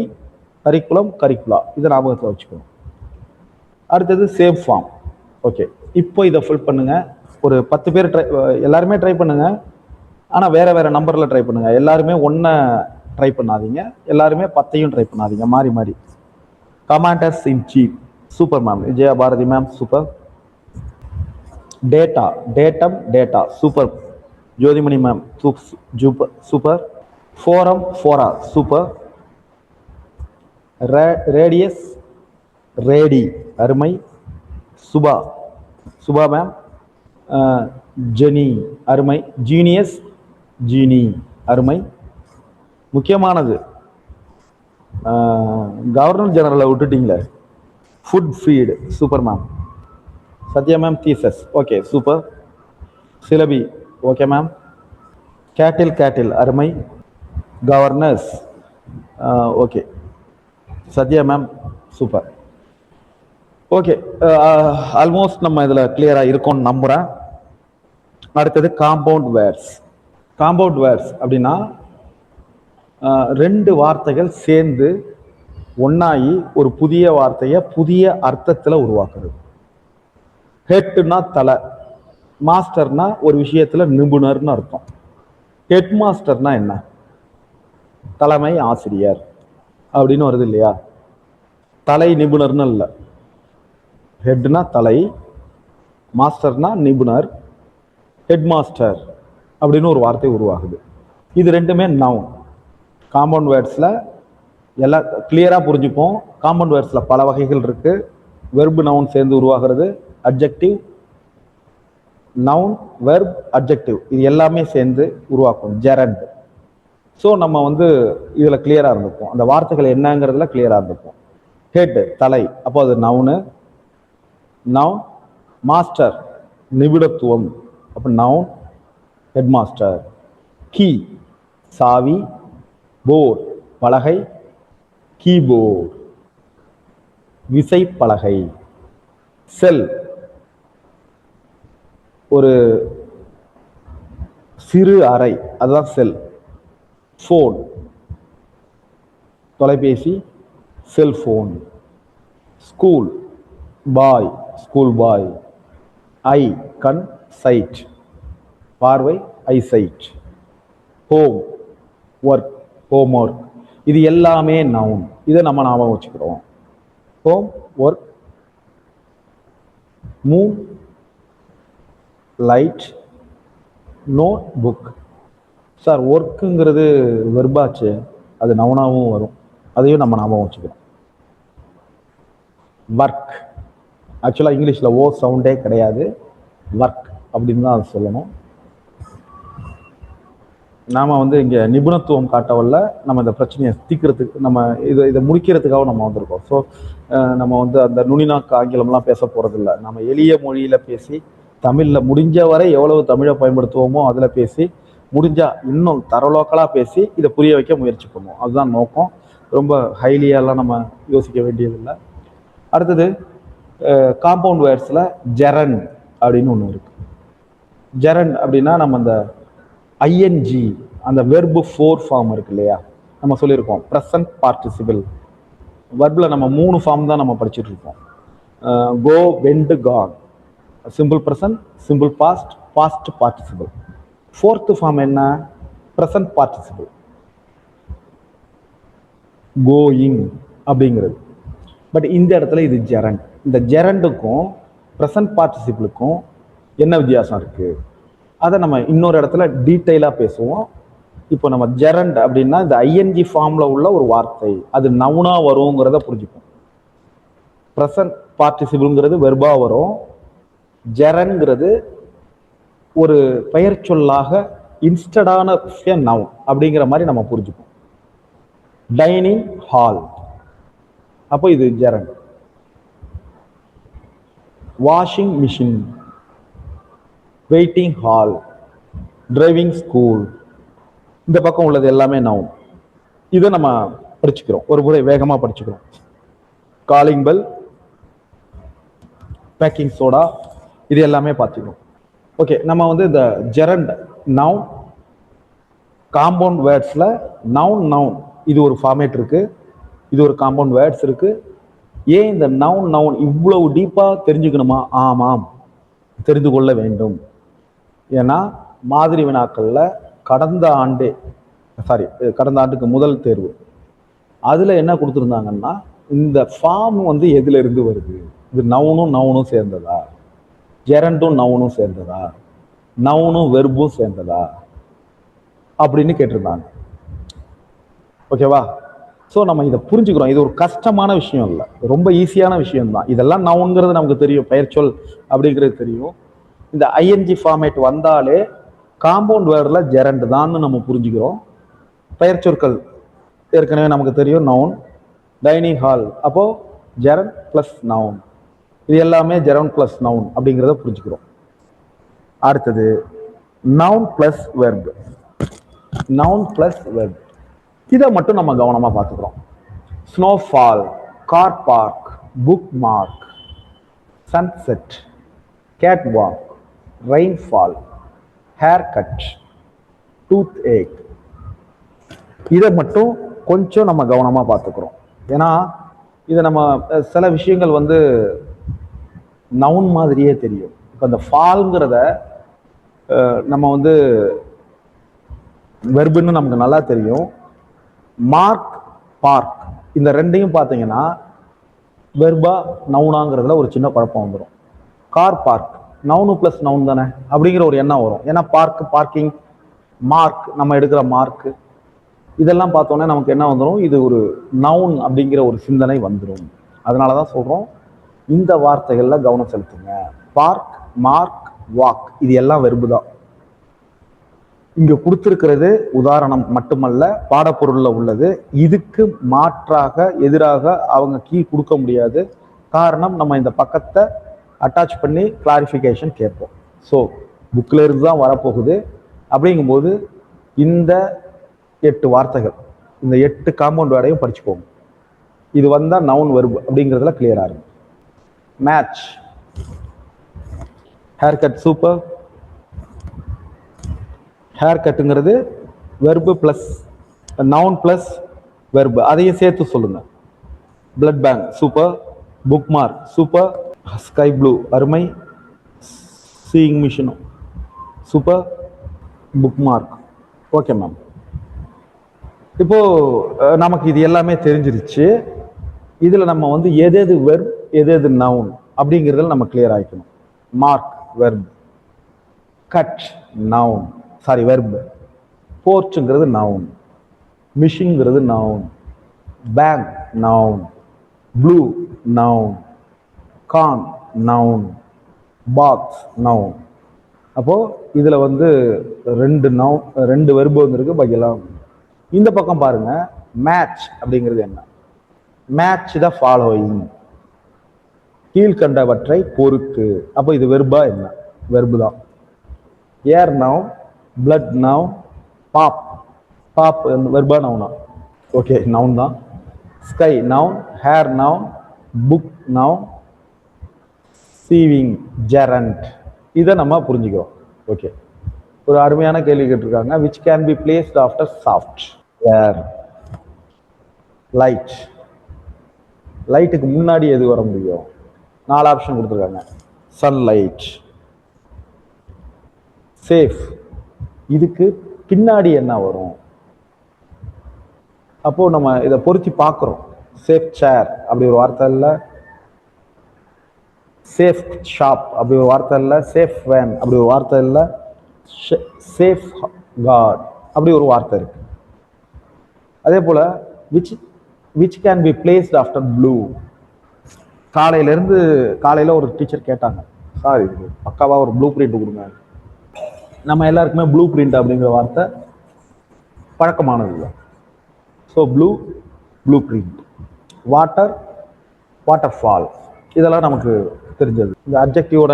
கரிக்குலம் கரிக்குலா இதை ஞாபகத்தில் வச்சுக்கணும். அடுத்தது சேவ் ஃபார்ம். ஓகே, இப்போ இதை ஃபில் பண்ணுங்க. ஒரு 10 பேர் எல்லாருமே ட்ரை பண்ணுங்க. ஆனால் வேற வேற நம்பர்ல ட்ரை பண்ணுங்க. எல்லாருமே ஒன்றை ட்ரை பண்ணாதீங்க, எல்லாருமே 10ஐயும் ட்ரை பண்ணாதீங்க, மாறி மாறி. Commanders in chief super ma'am, Vijaya Bharathi ma'am super. Data datum data super, Jothimani ma'am super. Forum fora super. Radius radii அருமை. சுபா சுபா மேம். ஜெனி அருமை. ஜீனியஸ் ஜீனி அருமை. முக்கியமானது கவர்னர் ஜெனரலை விட்டுட்டீங்களே, foot feet super ma'am. Sathya ma'am theses okay super. Syllabi okay ma'am. Cattle அருமை. Governors okay Sathya ma'am super. Okay, almost நம்ம இதில் கிளியராக இருக்கோம்னு நம்புகிறேன். அடுத்தது காம்பவுண்ட் வேர்ட்ஸ். காம்பவுண்ட் வேர்ட்ஸ் அப்படின்னா 2 வார்த்தைகள் சேர்ந்து ஒன்னாகி ஒரு புதிய வார்த்தையை புதிய அர்த்தத்தில் உருவாக்குறது. ஹெட்னா தலை, மாஸ்டர்னா ஒரு விஷயத்துல நிபுணர்னு அர்த்தம். ஹெட் மாஸ்டர்னா என்ன? தலைமை ஆசிரியர் அப்படின்னு வருது இல்லையா? தலை நிபுணர்னு இல்லை. ஹெட்னா தலை, மாஸ்டர்னா நிபுணர், ஹெட் மாஸ்டர் அப்படின்னு ஒரு வார்த்தை உருவாகுது. இது ரெண்டுமே நவுன். காம்பவுண்ட் வேர்ட்ஸில் எல்லாம் கிளியராக புரிஞ்சுப்போம். காம்பவுண்ட் வேர்ட்ஸில் பல வகைகள் இருக்கு. வெர்பு நவுன் சேர்ந்து உருவாகிறது, அட்ஜெக்டிவ் நவுன் வெர்ப் அட்ஜெக்டிவ் இது எல்லாமே சேர்ந்து உருவாக்கும் ஜெரண்ட். ஸோ நம்ம இதில் கிளியராக இருந்துப்போம், அந்த வார்த்தைகள் என்னங்கிறதுல கிளியராக இருந்துப்போம். ஹெட் தலை, அப்போ அது நவுனு. நவுன். மாஸ்டர் நிபுணத்துவம், அப்போ நவுன் ஹெட் மாஸ்டர். கீ சாவி, போர்ட் பலகை, கீபோர்டு விசை பலகை. செல் ஒரு சிறு அறை, அதுதான் செல். ஃபோன் தொலைபேசி, cellphone. School boy, school boy. Eye கண், சைட் பார்வை, eye sight. Home work, home work. இது எல்லாமே நவுன். இதை நம்ம ஞாபகம் வச்சுக்கிறோம். Home work, moon light, note book. Sir ஒர்க்குங்கிறது வெர்பாச்சு, அது நவுனாவும் வரும், அதையும் நம்ம ஞாபகம் வச்சுக்கிறோம். ஒர்க் ஆக்சுவலாக இங்கிலீஷில் ஓ சவுண்டே கிடையாது, ஒர்க் அப்படின்னு தான் அது சொல்லணும். நாம் வந்து இங்கே நிபுணத்துவம் காட்டவல்ல, நம்ம இந்த பிரச்சனையை தீர்க்கிறதுக்கு, நம்ம இதை முடிக்கிறதுக்காக நம்ம வந்திருக்கோம். ஸோ நம்ம வந்து அந்த நுனிநாக்கு ஆங்கிலம்லாம் பேச போகிறதில்ல. நம்ம எளிய மொழியில் பேசி, தமிழில் முடிஞ்ச வரை எவ்வளவு தமிழை பயன்படுத்துவோமோ அதில் பேசி, முடிஞ்சால் இன்னும் தரலோக்கலாக பேசி இதை புரிய வைக்க முயற்சி பண்ணுவோம். அதுதான் நோக்கம். ரொம்ப ஹைலியெல்லாம் நம்ம யோசிக்க வேண்டியதில்லை. அடுத்தது காம்பவுண்ட் வேர்ட்ஸில் ஜெரன் அப்படின்னு ஒன்று இருக்குது. ஜெரன் அப்படின்னா நம்ம அந்த ஐஎன்ஜி, அந்த வெர்பு 4 ஃபார்ம் இருக்கு இல்லையா, நம்ம சொல்லியிருக்கோம் ப்ரெசன்ட் பார்ட்டிசிபிள். வெர்பில் நம்ம 3 ஃபார்ம் தான் நம்ம படிச்சுட்டு இருக்கோம். Go, went, gone. Simple present, simple past, past participle. 4th form என்ன? ப்ரெசன்ட் பார்ட்டிசிபிள், கோயிங் அப்படிங்கிறது. பட் இந்த இடத்துல இது ஜெரண்ட். இந்த ஜெரண்டுக்கும் ப்ரெசன்ட் பார்ட்டிசிபிளுக்கும் என்ன வித்தியாசம் இருக்குது, அதை நம்ம இன்னொரு இடத்துல டீட்டெயிலாக பேசுவோம். இப்போ நம்ம ஜெரண்ட் அப்படின்னா இந்த ஐஎன்ஜி ஃபார்மில் உள்ள ஒரு வார்த்தை, அது நவுனா வருங்கிறத புரிஞ்சுப்போம். ப்ரெசன்ட் பார்ட்டிசிபிள்ங்கிறது வெர்பா வரும், ஜெரன்ங்கிறது ஒரு பெயர் சொல்லாக இன்ஸ்டடான நவுன் அப்படிங்கிற மாதிரி நம்ம புரிஞ்சுப்போம். டைனிங் ஹால், அப்போ இது gerund. Washing machine, waiting hall, driving school, இந்த பக்கம் உள்ளது எல்லாமே நவுன். இதை நம்ம படிச்சுக்கிறோம், ஒரு முறை வேகமாக படிச்சுக்கிறோம். காலிங் பெல், பேக்கிங் சோடா, இது எல்லாமே பார்த்துக்கிறோம். ஓகே, நம்ம வந்து இந்த ஜெரண்ட் நவுன் காம்பவுண்ட் வேர்ட்ஸில் நவுன் இது ஒரு ஃபார்மேட் இருக்குது, இது ஒரு காம்பவுண்ட் வேர்ட்ஸ் இருக்குது. ஏன் இந்த நவுன் இவ்வளவு டீப்பாக தெரிஞ்சுக்கணுமா? ஆமாம், தெரிந்து கொள்ள வேண்டும். ஏன்னா மாதிரி வினாக்களில் கடந்த ஆண்டுக்கு முதல் தேர்வு அதில் என்ன கொடுத்துருந்தாங்கன்னா, இந்த ஃபார்ம் வந்து எதுல இருந்து வருது, இது நவுனும் சேர்ந்ததா, ஜெரண்டும் நவுனும் சேர்ந்ததா, நவுனும் வெர்பும் சேர்ந்ததா அப்படின்னு கேட்டிருந்தாங்க. ஓகேவா? ஸோ நம்ம இதை புரிஞ்சுக்கிறோம். இது ஒரு கஷ்டமான விஷயம் இல்லை, ரொம்ப ஈஸியான விஷயம்தான். இதெல்லாம் நவுன்ங்கிறது நமக்கு தெரியும், பெயர் சொல் அப்படிங்கிறது தெரியும். இந்த ஐஎன்ஜி ஃபார்மேட் வந்தாலே காம்பவுண்ட் வேர்டில் ஜெரண்ட் தான் நம்ம புரிஞ்சுக்கிறோம். பெயர் சொற்கள் ஏற்கனவே நமக்கு தெரியும், நவுன். டைனிங் ஹால், அப்போ ஜெரண்ட் பிளஸ் நவுன், இது எல்லாமே ஜெரண்ட் பிளஸ் நவுன் அப்படிங்கிறத புரிஞ்சுக்கிறோம். அடுத்தது noun plus verb. Noun plus verb, இதை மட்டும் நம்ம கவனமாக பார்த்துக்கிறோம். Snowfall, car park, book mark, sunset, cat walk, rainfall, hair cut, tooth ache, இதை மட்டும் கொஞ்சம் நம்ம கவனமாக பார்த்துக்கிறோம். ஏன்னா இதை நம்ம சில விஷயங்கள் வந்து நவுன் மாதிரியே தெரியும். இப்போ இந்த ஃபால்ங்கிறத நம்ம வந்து வெர்புன்னு நமக்கு நல்லா தெரியும். மார்க், பார்க், இந்த ரெண்டையும் பார்த்தீங்கன்னா வெர்பா நவுனாங்கிறதுல ஒரு சின்ன குழப்பம் வந்துடும். Car park noun plus noun தானே அப்படிங்கிற ஒரு எண்ணம் வரும். ஏன்னா பார்க், பார்க்கிங், மார்க், நம்ம எடுக்கிற மார்க்கு, இதெல்லாம் பார்த்தோன்னே நமக்கு என்ன வந்துடும், இது ஒரு நவுன் அப்படிங்கிற ஒரு சிந்தனை வந்துடும். அதனால தான் சொல்கிறோம், இந்த வார்த்தைகளில் கவனம் செலுத்துங்க. பார்க், மார்க், வாக், இது எல்லாம் வெர்பு தான். இங்க கொடுத்திருக்கிறது உதாரணம் மட்டுமல்ல, பாடப்பொருளில் உள்ளது. இதுக்கு மாற்றாக எதிராக அவங்க கீ கொடுக்க முடியாது. காரணம், நம்ம இந்த பக்கத்தை அட்டாச் பண்ணி கிளாரிஃபிகேஷன் கேட்போம். ஸோ புக்கில் இருந்து தான் வரப்போகுது. அப்படிங்கும்போது இந்த 8 வார்த்தைகள், இந்த 8 காம்பவுண்ட் வேர்டையும் படிச்சுக்கோங்க. இது வந்தால் நவுன் வெர்பு அப்படிங்கிறதுல கிளியராக இருக்கும். Match, hair cut, super. Hair கட்டுங்கிறது verb plus noun plus verb, அதையும் சேர்த்து சொல்லுங்க. Blood bank, super. Book mark, super. Sky blue, அருமை. சீயிங் மிஷினும் super. Book mark, okay ma'am. இப்போ நமக்கு இது எல்லாமே தெரிஞ்சிருச்சு. இதுல நம்ம வந்து எது வெர்ப் எது நவுன் அப்படிங்கிறதுல நம்ம கிளியர் ஆகிக்கணும். Mark verb, cut noun, sorry verb. போர்ச்சுங்கிறது நவுன், மிஷின்ங்கிறது noun, bank noun, blue noun, can noun, box noun. அப்போ இதுல வந்து ரெண்டு வெர்பு வந்துருக்கு, பாக்கியெல்லாம். இந்த பக்கம் பாருங்க, மேட்ச் அப்படிங்கிறது என்ன? மேட்ச் த ஃபாலோயிங், கீழ்கண்டவற்றை பொறுத்து. அப்போ இது வெர்பா என்ன? வெர்பு தான். Air noun, blood noun, pop. Pop வெர்பா நவுனா? ஓகே, நவுன் தான். Sky noun, hair noun, book noun, sewing gerund. இதை நம்ம புரிஞ்சுக்கிறோம். ஓகே, ஒரு அருமையான கேள்வி கேட்டிருக்காங்க. which can be placed after soft? Air. Light, லைட்டுக்கு முன்னாடி எது வர முடியும்? 4 ஆப்ஷன் கொடுத்துருக்காங்க. சன்லைட். சேஃப், இதுக்கு பின்னாடி என்ன வரும்? அப்போ நம்ம இதை பொருத்தி பார்க்குறோம். சேஃப் சேர் அப்படி ஒரு வார்த்தை இல்லை, சேஃப் ஷாப் அப்படி ஒரு வார்த்தை இல்லை, சேஃப் வேன் அப்படி ஒரு வார்த்தை இல்லை, சேஃப் கார்ட் அப்படி ஒரு வார்த்தை இருக்கு. அதே போல which can be placed after blue. காலையில் ஒரு டீச்சர் கேட்டாங்க, சார் இது பக்காவாக ஒரு ப்ளூ பிரிண்ட் கொடுங்க. நம்ம எல்லாருக்குமே ப்ளூ பிரிண்ட் அப்படிங்கிற வார்த்தை பழக்கமானது இல்லை. So blue print. Water, water fall, இதெல்லாம் நமக்கு தெரிஞ்சது. இந்த அப்ஜெக்டிவோட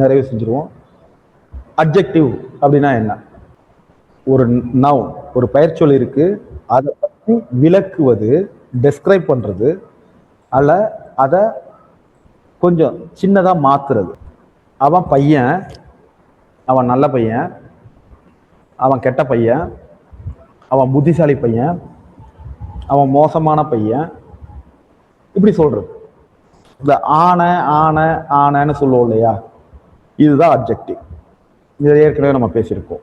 நிறைவு செஞ்சுருவோம். அப்ஜெக்டிவ் அப்படின்னா என்ன? ஒரு நவுன், ஒரு பெயர்ச்சொல் இருக்கு, அதை பற்றி விளக்குவது, டெஸ்கிரைப் பண்றது, அல்ல அதை கொஞ்சம் சின்னதா மாத்துறது. அவன் பையன், அவன் நல்ல பையன், அவன் கெட்ட பையன், அவன் புத்திசாலி பையன், அவன் மோசமான பையன், இப்படி சொல்றது. இந்த ஆனைன்னு சொல்லுவோம் இல்லையா, இதுதான் அப்ஜெக்டிவ். இதை ஏற்கனவே நம்ம பேசியிருக்கோம்.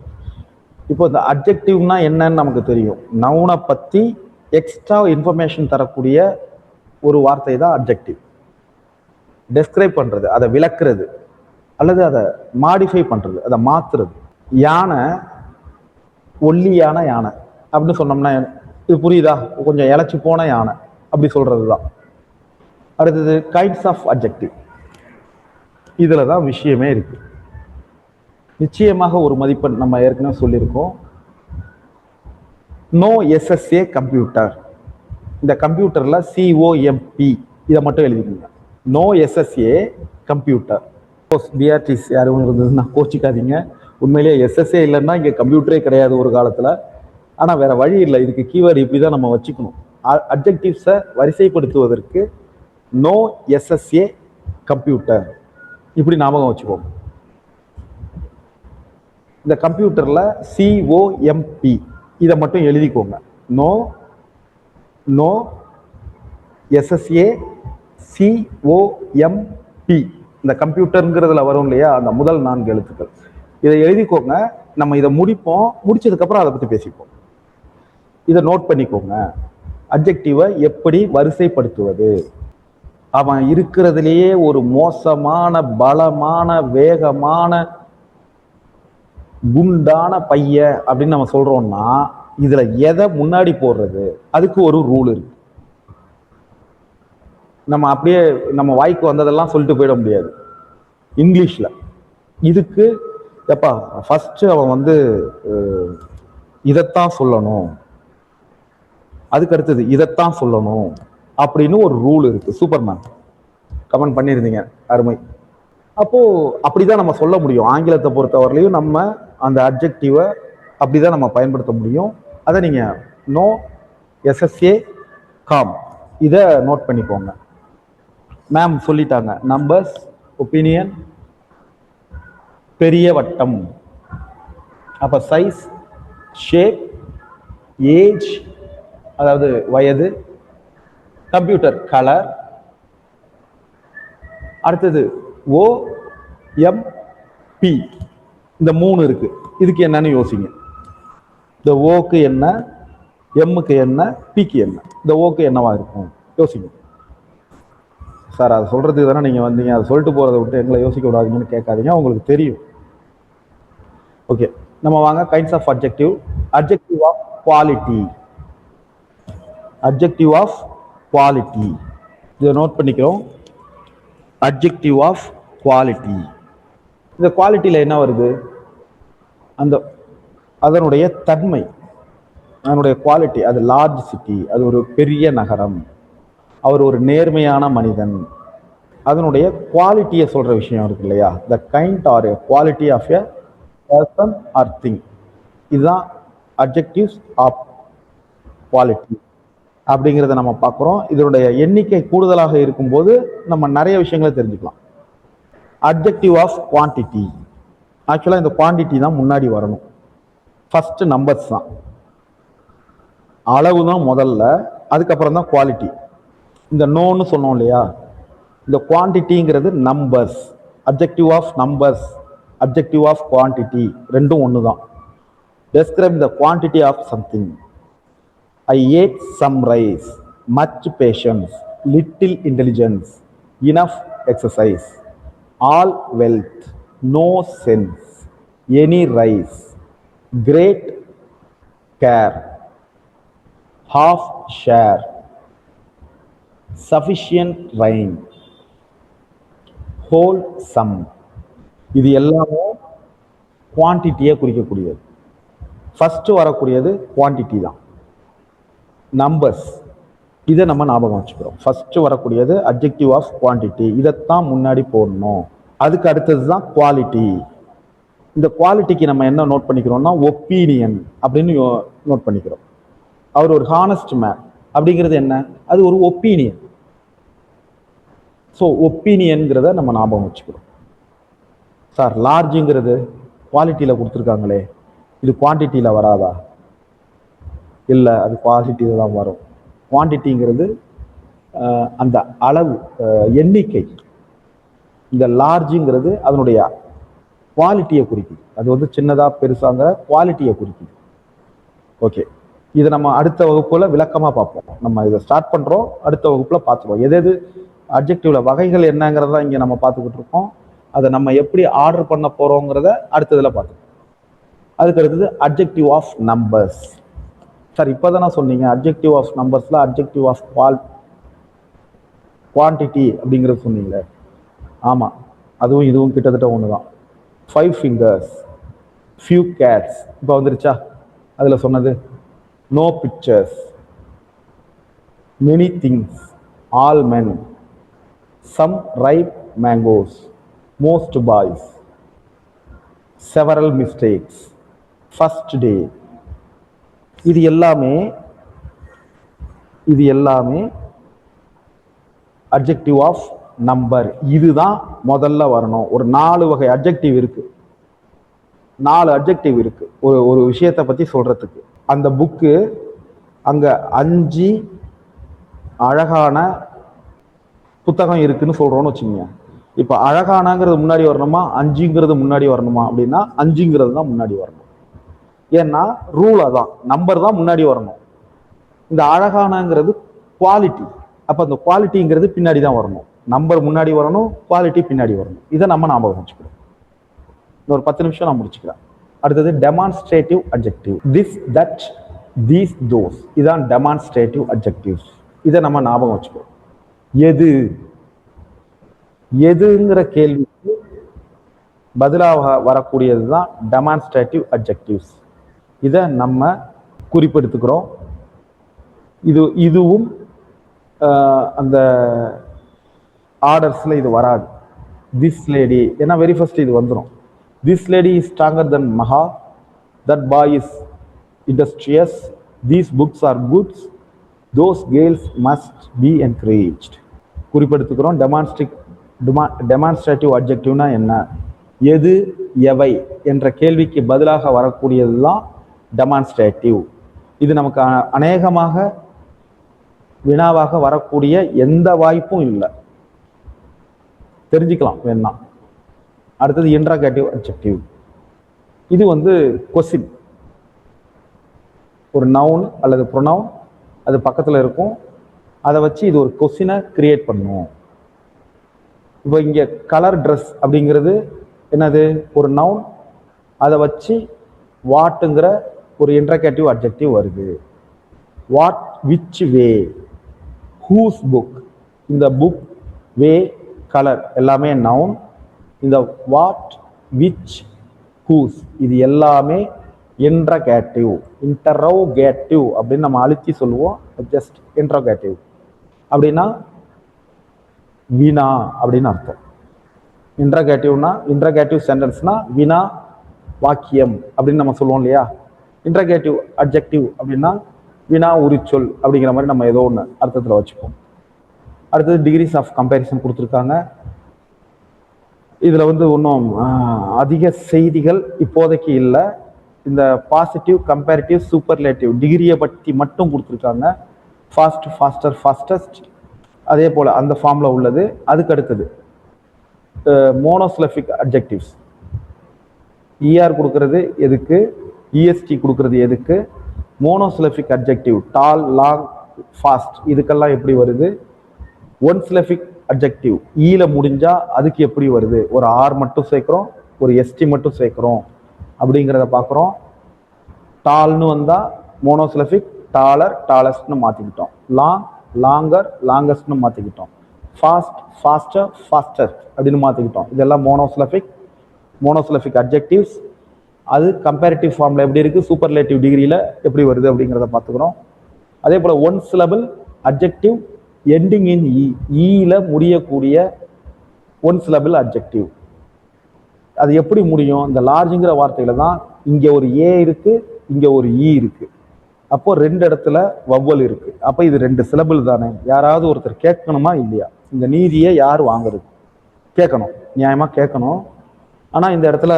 இப்போ இந்த அப்ஜெக்டிவ்னா என்னன்னு நமக்கு தெரியும். நவுனை பற்றி எக்ஸ்ட்ரா இன்ஃபர்மேஷன் தரக்கூடிய ஒரு வார்த்தை தான் அப்ஜெக்டிவ். டெஸ்கிரைப் பண்ணுறது, அதை விளக்குறது, அல்லது அதை மாடிஃபை பண்ணுறது, அதை மாற்றுறது. யானை, ஒல்லியான யானை அப்படின்னு சொன்னோம்னா இது புரியுதா? கொஞ்சம் இழைச்சி போன யானை அப்படி சொல்கிறது தான். அடுத்தது கைண்ட்ஸ் ஆஃப் அப்ஜெக்டிவ். இதில் தான் விஷயமே இருக்கு. நிச்சயமாக ஒரு மதிப்பெண் நம்ம ஏற்கனவே சொல்லியிருக்கோம். No SSA computer. இந்த கம்ப்யூட்டர்ல COMP இதை மட்டும் எழுதிக்கோங்க. No SSA computer. பிஆர்டிஸ் யாரும் இருந்ததுன்னா கோச்சிக்காதீங்க. உண்மையிலேயே எஸ்எஸ்ஏ இல்லைன்னா இங்கே கம்ப்யூட்டரே கிடையாது ஒரு காலத்தில். ஆனால் வேற வழி இல்லை, இதுக்கு கீவேர்டு இப்படி தான் நம்ம வச்சுக்கணும். அப்ஜெக்டிவ்ஸை வரிசைப்படுத்துவதற்கு நோ எஸ்எஸ்ஏ கம்ப்யூட்டர் இப்படி ஞாபகம் வச்சுக்கோங்க. இந்த கம்ப்யூட்டர்ல COMP இதை மட்டும் எழுதிக்கோங்க. No SSA COMP. இந்த கம்ப்யூட்டருங்கிறதுல வரும் இல்லையா, அந்த முதல் 4 எழுத்துக்கள். இதை எழுதிக்கோங்க. நம்ம இதை முடிச்சதுக்கு அப்புறம் அதை பற்றி பேசிப்போம். இதை நோட் பண்ணிக்கோங்க. அப்ஜெக்டிவை எப்படி வரிசைப்படுத்துவது? அவன் இருக்கிறதுலேயே ஒரு மோசமான, பலமான, வேகமான, குண்டான பையன் அப்படின்னு நம்ம சொல்றோம்னா இதுல எதை முன்னாடி போடுறது? அதுக்கு ஒரு ரூல் இருக்கு. நம்ம அப்படியே நம்ம வாய்க்கு வந்ததெல்லாம் சொல்லிட்டு போயிட முடியாது. இங்கிலீஷ்ல இதுக்கு எப்பா ஃபர்ஸ்ட் அவன் வந்து இதைத்தான் சொல்லணும், அதுக்கு அடுத்தது இதைத்தான் சொல்லணும் அப்படின்னு ஒரு ரூல் இருக்கு. சூப்பர்மேன் கமெண்ட் பண்ணியிருந்தீங்க, அருமை. அப்போ அப்படிதான் நம்ம சொல்ல முடியும். ஆங்கிலத்தை பொறுத்தவரையிலையும் நம்ம அந்த அப்ஜெக்டிவை அப்படிதான் நம்ம பயன்படுத்த முடியும். அதை நீங்க நோ எஸ்எஸ்ஏ காம் இதை நோட் பண்ணிக்கோங்க. மேம் சொல்லிட்டாங்க. நம்பர்ஸ், ஒப்பீனியன், பெரிய வட்டம். அப்ப சைஸ், ஷேப், ஏஜ் அதாவது வயது, கம்ப்யூட்டர் கலர், அடுத்தது OMP இந்த 3 இருக்கு. இதுக்கு என்னன்னு யோசிங்க. இந்த ஓக்கு என்ன, எம்முக்கு என்ன, பிக்கு என்ன? இந்த ஓக்கு என்னவா இருக்கும் யோசிங்க. சார் அதை சொல்றதுக்கு தானே நீங்க வந்தீங்க, அதை சொல்லிட்டு போறதை விட்டு எங்களை யோசிக்க விடாதீங்கன்னு கேட்காதீங்க. உங்களுக்கு தெரியும். ஓகே, நம்ம வாங்க kinds of adjective. Adjective of quality. Adjective of quality இதை நோட் பண்ணிக்கிறோம். Adjective of quality. இந்த குவாலிட்டியில் என்ன வருது? அந்த அதனுடைய தன்மை, அதனுடைய குவாலிட்டி. அது லார்ஜ் சிட்டி, அது ஒரு பெரிய நகரம், அவர் ஒரு நேர்மையான மனிதன். அதனுடைய குவாலிட்டியை சொல்ற விஷயம் இருக்கு இல்லையா? The kind or a quality of a person or thing. இதுதான் அட்ஜெக்டிவ்ஸ் ஆஃப் குவாலிட்டி அப்படிங்கிறத நம்ம பார்க்குறோம். இதனுடைய எண்ணிக்கை கூடுதலாக இருக்கும்போது நம்ம நிறைய விஷயங்களை தெரிஞ்சுக்கலாம். Adjective of quantity. ஆக்சுவலாக இந்த குவான்டிட்டி தான் முன்னாடி வரணும். ஃபர்ஸ்ட் நம்பர்ஸ் தான், அளவு தான் முதல்ல, அதுக்கப்புறம் தான் குவாலிட்டி. இந்த நோன்னு சொன்னோம் இல்லையா? இந்த குவான்டிட்டிங்கிறது numbers. Adjective of numbers, adjective of quantity ரெண்டும் ஒன்று தான். Describe the quantity of something. I ate some rice, much patience, little intelligence, enough exercise, all wealth, no sense, any rice, great care, half share, sufficient rain, wholesome. இது எல்லாமே குவான்டிட்டியை குறிக்கக்கூடியது. ஃபர்ஸ்ட் வரக்கூடியது குவான்டிட்டி தான், நம்பர்ஸ். இதை நம்ம ஞாபகம் வச்சுக்கிறோம். ஃபர்ஸ்ட் வரக்கூடியது அட்ஜெக்டிவ் ஆஃப் குவான்டிட்டி, இதைத்தான் முன்னாடி போடணும். அதுக்கு அடுத்தது தான் குவாலிட்டி. இந்த குவாலிட்டிக்கு நம்ம என்ன நோட் பண்ணிக்கிறோம்னா ஒப்பீனியன் அப்படின்னு நோட் பண்ணிக்கிறோம். அவர் ஒரு ஹானஸ்ட் மேன் அப்படிங்கிறது என்ன? அது ஒரு ஒப்பீனியன். ஸோ ஒப்பீனியன்கிறத நம்ம ஞாபகம் வச்சுக்கிறோம். சார் லார்ஜுங்கிறது குவாலிட்டியில் கொடுத்துருக்காங்களே, இது குவான்டிட்டியில் வராதா? இல்லை, அது குவாலிட்டியில் தான் வரும். குவான்டிட்டிங்கிறது அந்த அளவு, எண்ணிக்கை. இந்த லார்ஜுங்கிறது அதனுடைய குவாலிட்டியை குறிக்குது. அது வந்து சின்னதாக பெருசாங்கிற குவாலிட்டியை குறிக்குது. ஓகே, இதை நம்ம அடுத்த வகுப்புல விளக்கமாக பார்ப்போம். நம்ம இதை ஸ்டார்ட் பண்ணுறோம், அடுத்த வகுப்புல பார்த்துருவோம். எது அட்ஜெக்டிவ்ல வகைகள் என்னங்கிறத இங்கே நம்ம பார்த்துக்கிட்டு இருக்கோம். அதை நம்ம எப்படி ஆர்டர் பண்ண போகிறோங்கிறத அடுத்ததில் பார்த்துக்கோம். அதுக்கு அடுத்தது அட்ஜெக்டிவ் ஆஃப் நம்பர்ஸ். சார் இப்போ தானே சொன்னீங்க அட்ஜெக்டிவ் ஆஃப் நம்பர்ஸில் அட்ஜெக்டிவ் ஆஃப் குவான்டிட்டி அப்படிங்கிறது சொன்னீங்களே. ஆமாம், அதுவும் இதுவும் கிட்டத்தட்ட ஒன்று தான். 5 fingers, few cats இப்போ வந்துருச்சா? அதில் சொன்னது no pictures, many things, all men, some ripe mangoes, most boys, several mistakes, first day. இது எல்லாமே அட்ஜெக்டிவ் ஆஃப் நம்பர். இதுதான் முதல்ல வரணும். ஒரு 4 வகை அட்ஜெக்டிவ் இருக்கு, 4 அட்ஜெக்டிவ் இருக்கு ஒரு விஷயத்தை பத்தி சொல்றதுக்கு. அந்த புக்கு அங்க 5 அழகான புத்தகம் இருக்குன்னு சொல்றோம்னு வச்சுக்கோங்க. இப்ப அழகானங்கிறது முன்னாடி வரணுமா, 5ங்கிறது முன்னாடி வரணுமா அப்படின்னா 5ங்கிறது தான் முன்னாடி வரணும். ஏன்னா ரூல் அதான், நம்பர் தான் முன்னாடி வரணும். இந்த அழகானங்கிறது குவாலிட்டி, அப்ப அந்த குவாலிட்டிங்கிறது பின்னாடி தான் வரணும். நம்பர் முன்னாடி வரணும், குவாலிட்டி பின்னாடி வரணும். இதை நம்ம ஞாபகம் வச்சுக்கிறோம். ஒரு 10 நிமிஷம் நான் முடிச்சுக்கிறேன். அடுத்தது demonstrative adjective. This, that, these, those, இதான் டெமான்ஸ்ட்ரேட்டிவ் அட்ஜெக்டிவ்ஸ். இதை நம்ம ஞாபகம் வச்சுக்கிறோம். எதுங்கிற கேள்விக்கு பதிலாக வரக்கூடியது தான் டெமான்ஸ்ட்ரேட்டிவ் அட்ஜெக்டிவ்ஸ். இதை நம்ம குறிப்பெடுத்துக்கிறோம். இதுவும் அந்த ஆர்டர்ஸ்ல இது வராது. திஸ் லேடி, ஏன்னா வெரி ஃபர்ஸ்ட் இது வந்துடும். This lady is stronger than Maha, that boy is industrious, these books are goods, those girls must be encouraged. குறிப்பெடுத்துக்கிறோம். டெமான்ஸ்ட்ரேட்டிவ் அட்ஜெக்டிவ்னா என்ன? எது, எவை என்ற கேள்விக்கு பதிலாக வரக்கூடியது தான் டெமான்ஸ்ட்ரேட்டிவ். இது நமக்கு அநேகமாக வினாவாக வரக்கூடிய எந்த வாய்ப்பும் இல்லை, தெரிஞ்சுக்கலாம் வேணா. அடுத்தது இன்ட்ராகேட்டிவ் அட்ஜெக்டிவ். இது வந்து கொஸ்டின். ஒரு நவுன் அல்லது ப்ரொனவுன் அது பக்கத்தில் இருக்கும், அதை வச்சு இது ஒரு கொஸ்டினை கிரியேட் பண்ணும். இப்போ இங்கே கலர் ட்ரெஸ் அப்படிங்கிறது என்னது? ஒரு நவுன் அதை வச்சு வாட்டுங்கிற ஒரு இன்ட்ரகேட்டிவ் அட்ஜெக்டிவ் வருது. What, which way, whose book, இந்த புக், வே, கலர் எல்லாமே நவுன். இந்த வாட், விச், ஹூஸ் இது எல்லாமே இன்ட்ரகேட்டிவ். இன்டரோகேட்டிவ் அப்படின்னு நம்ம அழுத்தி சொல்லுவோம். ஜஸ்ட் இன்ட்ரோகேட்டிவ் அப்படின்னா வினா அப்படின்னு அர்த்தம். இன்ட்ரகேட்டிவ்னா இன்ட்ரகேட்டிவ் சென்டென்ஸ்னா வினா வாக்கியம் அப்படின்னு நம்ம சொல்லுவோம் இல்லையா. இன்ட்ரகேட்டிவ் அட்ஜெக்டிவ் அப்படின்னா வினா உரிச்சொல் அப்படிங்கிற மாதிரி நம்ம ஏதோ ஒன்று அர்த்தத்தில் வச்சுப்போம். அடுத்தது டிகிரிஸ் ஆஃப் கம்பேரிசன் கொடுத்துருக்காங்க. இதில் வந்து இன்னும் அதிக செய்திகள் இப்போதைக்கு இல்லை. இந்த பாசிட்டிவ், கம்பேரிட்டிவ், சூப்பர்லேட்டிவ் டிகிரியை பற்றி மட்டும் கொடுத்துருக்காங்க. ஃபாஸ்ட், ஃபாஸ்டர், ஃபாஸ்டஸ்ட் அதே போல் அந்த ஃபார்மில் உள்ளது. அதுக்கு அடுத்தது மோனோசிலபிக் அட்ஜெக்டிவ்ஸ். இஆர் கொடுக்கறது எதுக்கு, இஎஸ்டி கொடுக்கறது எதுக்கு, மோனோசிலபிக் அட்ஜெக்டிவ் டால், லாங், ஃபாஸ்ட் இதுக்கெல்லாம் எப்படி வருது, ஒன் சிலபிக் அட்ஜெக்டிவ் ஈல முடிஞ்சா அதுக்கு எப்படி வருது, ஒரு ஆர் மட்டும் சேர்க்குறோம், ஒரு எஸ்டி மட்டும் சேர்க்குறோம் அப்படிங்கிறத பார்க்குறோம். டால்னு வந்தால் மோனோசிலபிக் டாலர், டாலஸ்ட்னு மாற்றிக்கிட்டோம். லாங், லாங்கர், லாங்கஸ்ட்னு மாற்றிக்கிட்டோம். ஃபாஸ்ட், ஃபாஸ்டர், ஃபாஸ்டஸ்ட் அப்படின்னு மாற்றிக்கிட்டோம். இதெல்லாம் மோனோசிலபிக் அட்ஜெக்டிவ்ஸ். அது கம்பேரிட்டிவ் ஃபார்மில் எப்படி இருக்குது, சூப்பர்லேட்டிவ் டிகிரியில் எப்படி வருது அப்படிங்கிறத பார்த்துக்கிறோம். அதே போல் one syllable adjective ending in E, ஈல முடியக்கூடிய ஒன் சிலபிள் அட்ஜெக்டிவ். அது எப்படி முடியும், இந்த லார்ஜுங்கிற வார்த்தையில தான் இங்கே ஒரு ஏ இருக்கு, இங்கே ஒரு இ இருக்கு. அப்போ ரெண்டு இடத்துல வவ்வல் இருக்கு. அப்போ இது ரெண்டு சிலபிள் தானே. யாராவது ஒருத்தர் கேட்கணுமா இல்லையா, இந்த நீதியை யார் வாங்குறது, கேட்கணும், நியாயமாக கேட்கணும். ஆனால் இந்த இடத்துல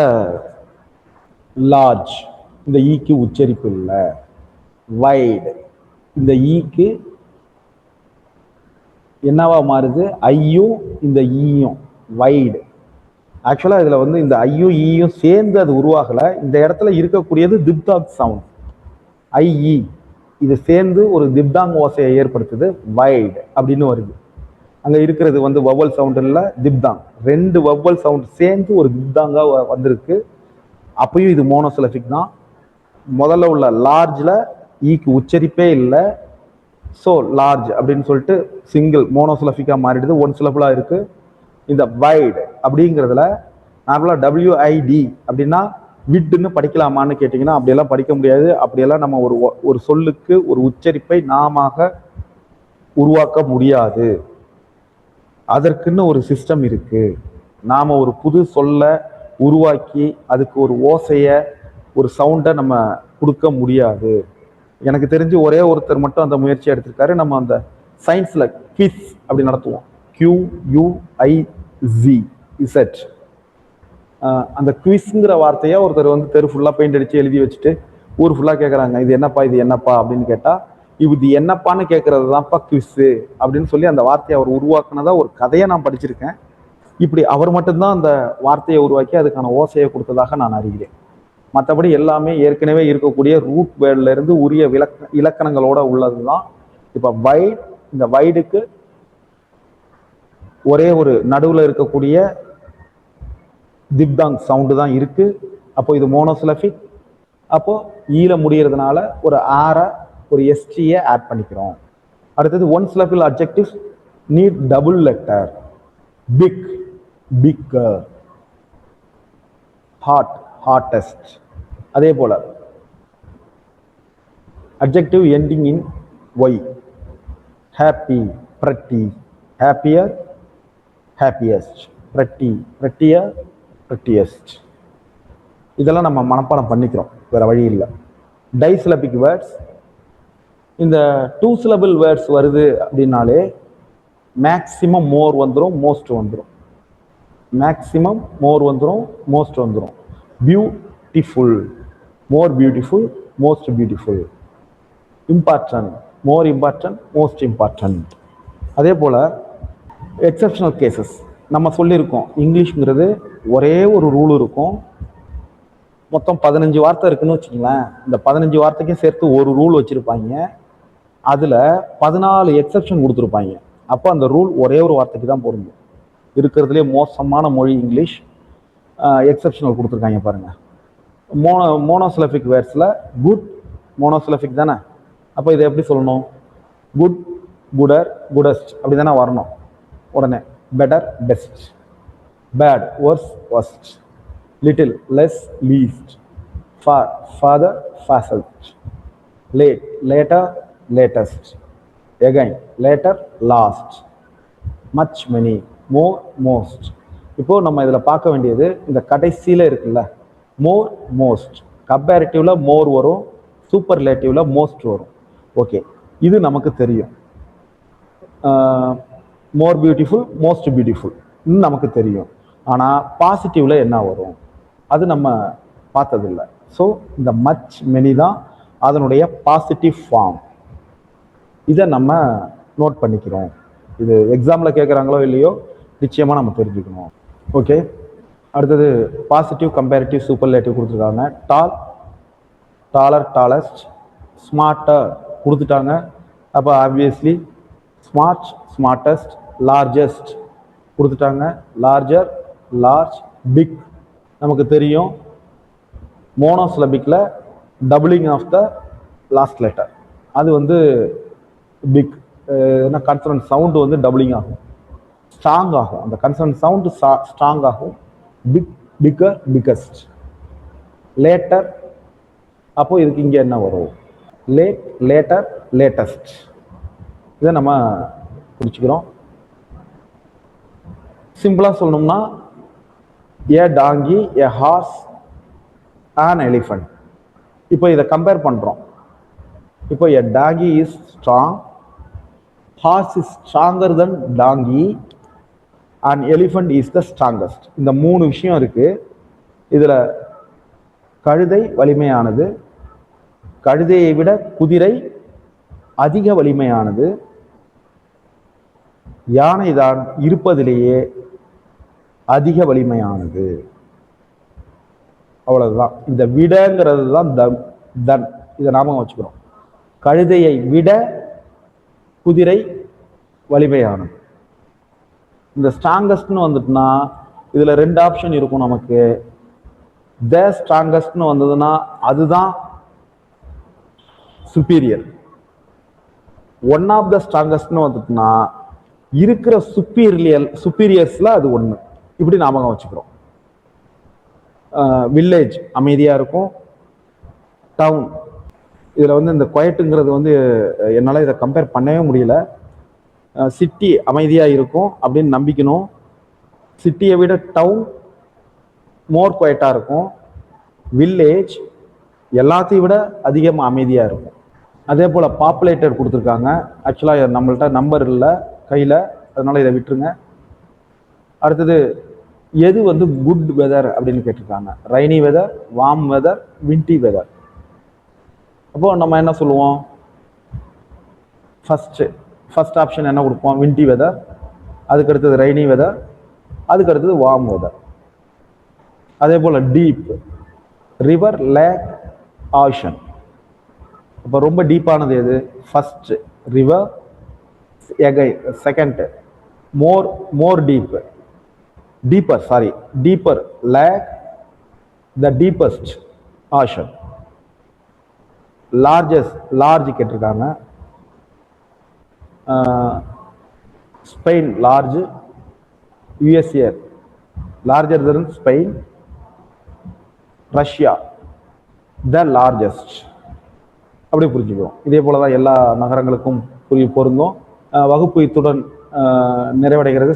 லார்ஜ் இந்த ஈக்கு உச்சரிப்பு இல்லை. வைடு இந்த ஈக்கு என்னவா மாறுது, ஐயும் இந்த ஈயும் வைடு. ஆக்சுவலாக இதில் வந்து இந்த ஐயும் ஈயும் சேர்ந்து அது உருவாகலை. இந்த இடத்துல இருக்கக்கூடியது திப்தாங் சவுண்ட் ஐஇ, இது சேர்ந்து ஒரு திப்தாங் ஓசையை ஏற்படுத்துது. வைடு அப்படின்னு வருது. அங்கே இருக்கிறது வந்து வவ்வல் சவுண்ட் இல்லை, திப்தாங். ரெண்டு வவ்வல் சவுண்ட் சேர்ந்து ஒரு திப்தாங்கா வந்திருக்கு. அப்பயும் இது மோனோசிலபிக் தான். முதல்ல உள்ள லார்ஜில் ஈக்கு உச்சரிப்பே இல்லை. ஸோ லார்ஜ் அப்படின்னு சொல்லிட்டு சிங்கிள் மோனோசிலபிக்காக மாறிடுது, ஒன் சிலபிளாக இருக்குது. இந்த வைடு அப்படிங்கிறதுல நார்மலாக WID அப்படின்னா விட்டுன்னு படிக்கலாமான்னு கேட்டிங்கன்னா அப்படியெல்லாம் படிக்க முடியாது. அப்படியெல்லாம் நம்ம ஒரு சொல்லுக்கு ஒரு உச்சரிப்பை நாம உருவாக்க முடியாது. அதற்குன்னு ஒரு சிஸ்டம் இருக்கு. நாம ஒரு புது சொல்ல உருவாக்கி அதுக்கு ஒரு ஓசையை, ஒரு சவுண்டை நம்ம கொடுக்க முடியாது. எனக்கு தெரிஞ்சு ஒரே ஒருத்தர் மட்டும் அந்த முயற்சி எடுத்திருக்காரு. நம்ம அந்த சயின்ஸில் குவிஸ் அப்படி நடத்துவோம், QUIZ. அந்த குவிஸ்ங்கிற வார்த்தையை ஒருத்தர் வந்து தெரு ஃபுல்லாக பெயிண்ட் அடித்து எழுதி வச்சுட்டு ஊர் ஃபுல்லாக கேட்குறாங்க, இது என்னப்பா, இது என்னப்பா அப்படின்னு கேட்டால், இது என்னப்பான்னு கேட்குறது தான்ப்பா குவிஸு அப்படின்னு சொல்லி அந்த வார்த்தையை அவர் உருவாக்குனதா ஒரு கதையை நான் படிச்சிருக்கேன். இப்படி அவர் மட்டும்தான் அந்த வார்த்தையை உருவாக்கி அதுக்கான ஓசையை கொடுத்ததாக நான் அறிகிறேன். மற்றபடி எல்லாமே ஏற்கனவே இருக்கக்கூடிய ரூட் வேர்ட்ல இருந்து உரிய இலக்கணங்களோட உள்ளது தான். இப்போ வைட், இந்த வைடுக்கு ஒரே ஒரு நடுவில் இருக்கக்கூடிய திப்தாங் சவுண்டு தான் இருக்கு. அப்போ இது மோனோசிலபிக். அப்போ ஈல முடியறதுனால ஒரு ஆரை, ஒரு எஸ்டியை ஆட் பண்ணிக்கிறோம். அடுத்தது one syllable adjectives need double letter. Big, bigger, hot, hottest. அதே போல adjective ending in y. Happy, pretty, happier, happiest, pretty, prettier, பிரட்டியஸ்ட். இதெல்லாம் நம்ம மனப்பாடம் பண்ணிக்கிறோம், வேற வழி இல்லை. டைசிலபிக் வேர்ட்ஸ், இந்த டூ சிலபிள் வேர்ட்ஸ் வருது அப்படின்னாலே மேக்சிமம் மோர் வந்துடும், மோஸ்ட் வந்துடும். மேக்சிமம் மோர் வந்துடும், மோஸ்ட் வந்துடும். பியூட்டிஃபுல், மோர் beautiful, most beautiful. Important, more important, most important. அதே போல் எக்ஸப்ஷனல் கேசஸ் நம்ம சொல்லியிருக்கோம். இங்கிலீஷ்ங்கிறது ஒரே ஒரு ரூல் இருக்கும். மொத்தம் 15 வார்த்தை இருக்குன்னு வச்சுங்களேன். இந்த 15 வார்த்தைக்கும் சேர்த்து ஒரு ரூல் வச்சுருப்பாங்க. அதில் 14 எக்ஸப்ஷன் கொடுத்துருப்பாங்க. அப்போ அந்த ரூல் ஒரே ஒரு வார்த்தைக்கு தான் பொருந்தும். இருக்கிறதுலே மோசமான மொழி இங்கிலீஷ். எக்ஸப்ஷனல் கொடுத்துருக்காங்க பாருங்கள். மோனோசிலபிக் வேர்ட்ஸில் குட் மோனோசிலபிக் தானே. அப்போ இதை எப்படி சொல்லணும்? குட், குடர், குடஸ்ட் அப்படி தானே வரணும். உடனே better, best, bad, worse, worst, little, less, least, far, farther, ஃபாசல்ட், late, later, latest, again, later, last, much, many, more, most. இப்போ நம்ம இதில் பார்க்க வேண்டியது இந்த கடைசியில் இருக்குல்ல, மோர், மோஸ்ட். கம்பேரிட்டிவ்ல மோர் வரும், சூப்பர்லேட்டிவ்ல மோஸ்ட் வரும். ஓகே, இது நமக்கு தெரியும். மோர் பியூட்டிஃபுல், மோஸ்ட் பியூட்டிஃபுல் நமக்கு தெரியும். ஆனால் பாசிட்டிவ்ல என்ன வரும் அது நம்ம பார்த்ததில்லை. ஸோ இந்த மச், மெனி தான் அதனுடைய பாசிட்டிவ் ஃபார்ம். இதை நம்ம நோட் பண்ணிக்கிறோம். இது எக்ஸாமில் கேட்குறாங்களோ இல்லையோ நிச்சயமாக நம்ம தெரிஞ்சுக்கணும். ஓகே, அடுத்தது பாசிட்டிவ், கம்பேரிட்டிவ், சூப்பர்லேட்டிவ் கொடுத்துருக்காங்க. டால், டாலர், டாலஸ்ட், ஸ்மார்ட்டர் கொடுத்துட்டாங்க. அப்போ ஆப்வியஸ்லி ஸ்மார்ட், ஸ்மார்ட்டஸ்ட், லார்ஜஸ்ட் கொடுத்துட்டாங்க. லார்ஜர், லார்ஜ், பிக் நமக்கு தெரியும். மோனோசிலபிக்கில் doubling of the last letter அது வந்து பிக். கன்சனன்ட் சவுண்டு வந்து டபுளிங் ஆகும், ஸ்ட்ராங் ஆகும். அந்த கன்சனன்ட் சவுண்டு ஸ்ட்ராங் ஆகும். Big, bigger, biggest. லேட்டர், அப்போ இதுக்கு இங்கே என்ன வரும்? Late, later, latest. இதை நம்ம குறிச்சுக்கிறோம். சிம்பிளாக சொல்லணும்னா a donkey, a horse, an elephant. இப்போ இதை கம்பேர் பண்ணுறோம். இப்போ a donkey is strong, horse is stronger then donkey, and elephant is the strongest. இந்த மூணு விஷயம் இருக்கு. இதில் கழுதை வலிமையானது, கழுதையை விட குதிரை அதிக வலிமையானது, யானை தான் இருப்பதிலேயே அதிக வலிமையானது. அவ்வளவுதான். இந்த விடங்கிறது தான் தன். இதை ஞாபகம் வச்சுக்கிறோம். கழுதையை விட குதிரை வலிமையானது. இந்த ஸ்ட்ராங்கஸ்ட்னு வந்துட்டுனா இதுல ரெண்டு ஆப்ஷன் இருக்கும் நமக்கு. த ஸ்ட்ராங்கஸ்ட்னு வந்ததுன்னா அதுதான் சுப்பீரியர். ஒன் ஆஃப் த ஸ்ட்ராங்கஸ்ட்னு வந்துட்டுனா இருக்கிற சுப்பீரியர்ஸ்ல அது ஒன்று. இப்படி ஞாபகம் வச்சுக்கிறோம். வில்லேஜ் அமைதியா இருக்கும். டவுன், இதுல வந்து இந்த குவைட்டுங்கிறது வந்து என்னால் இதை கம்பேர் பண்ணவே முடியல. சிட்டி அமைதியா இருக்கும் அப்படின்னு நம்பிக்கணும். சிட்டியை விட டவுன் மோர் குவைட்டா இருக்கும். வில்லேஜ் எல்லாத்தையும் விட அதிகமாக அமைதியா இருக்கும். அதே போல பாப்புலேட்டட் கொடுத்துருக்காங்க. ஆக்சுவலாக நம்மள்ட்ட நம்பர் இல்லை கையில், அதனால இதை விட்டுருங்க. அடுத்தது எது வந்து குட் வெதர் அப்படின்னு கேட்டிருக்காங்க. Rainy weather, warm weather, windy weather. அப்போ நம்ம என்ன சொல்லுவோம்? ஃபர்ஸ்ட் ஆப்ஷன் என்ன கொடுப்போம்? Windy weather. அதுக்கு அடுத்தது ரைனி வெதர், அதுக்கு அடுத்தது வார்ம் வெதர். அதே போல டீப், ரிவர், லேக், ஆஷன். அப்போ ரொம்ப டீப்பானது எது? First river, second more deeper lake, the deepest ocean. Large கேட்டிருக்காங்க. Spain large, USA larger than Spain, Russia the largest. அப்படி புரிஞ்சுக்கிறோம். இதே போலதான் எல்லா நகரங்களுக்கும் பொருந்தும். வகுப்பு இத்துடன் நிறைவடைகிறது.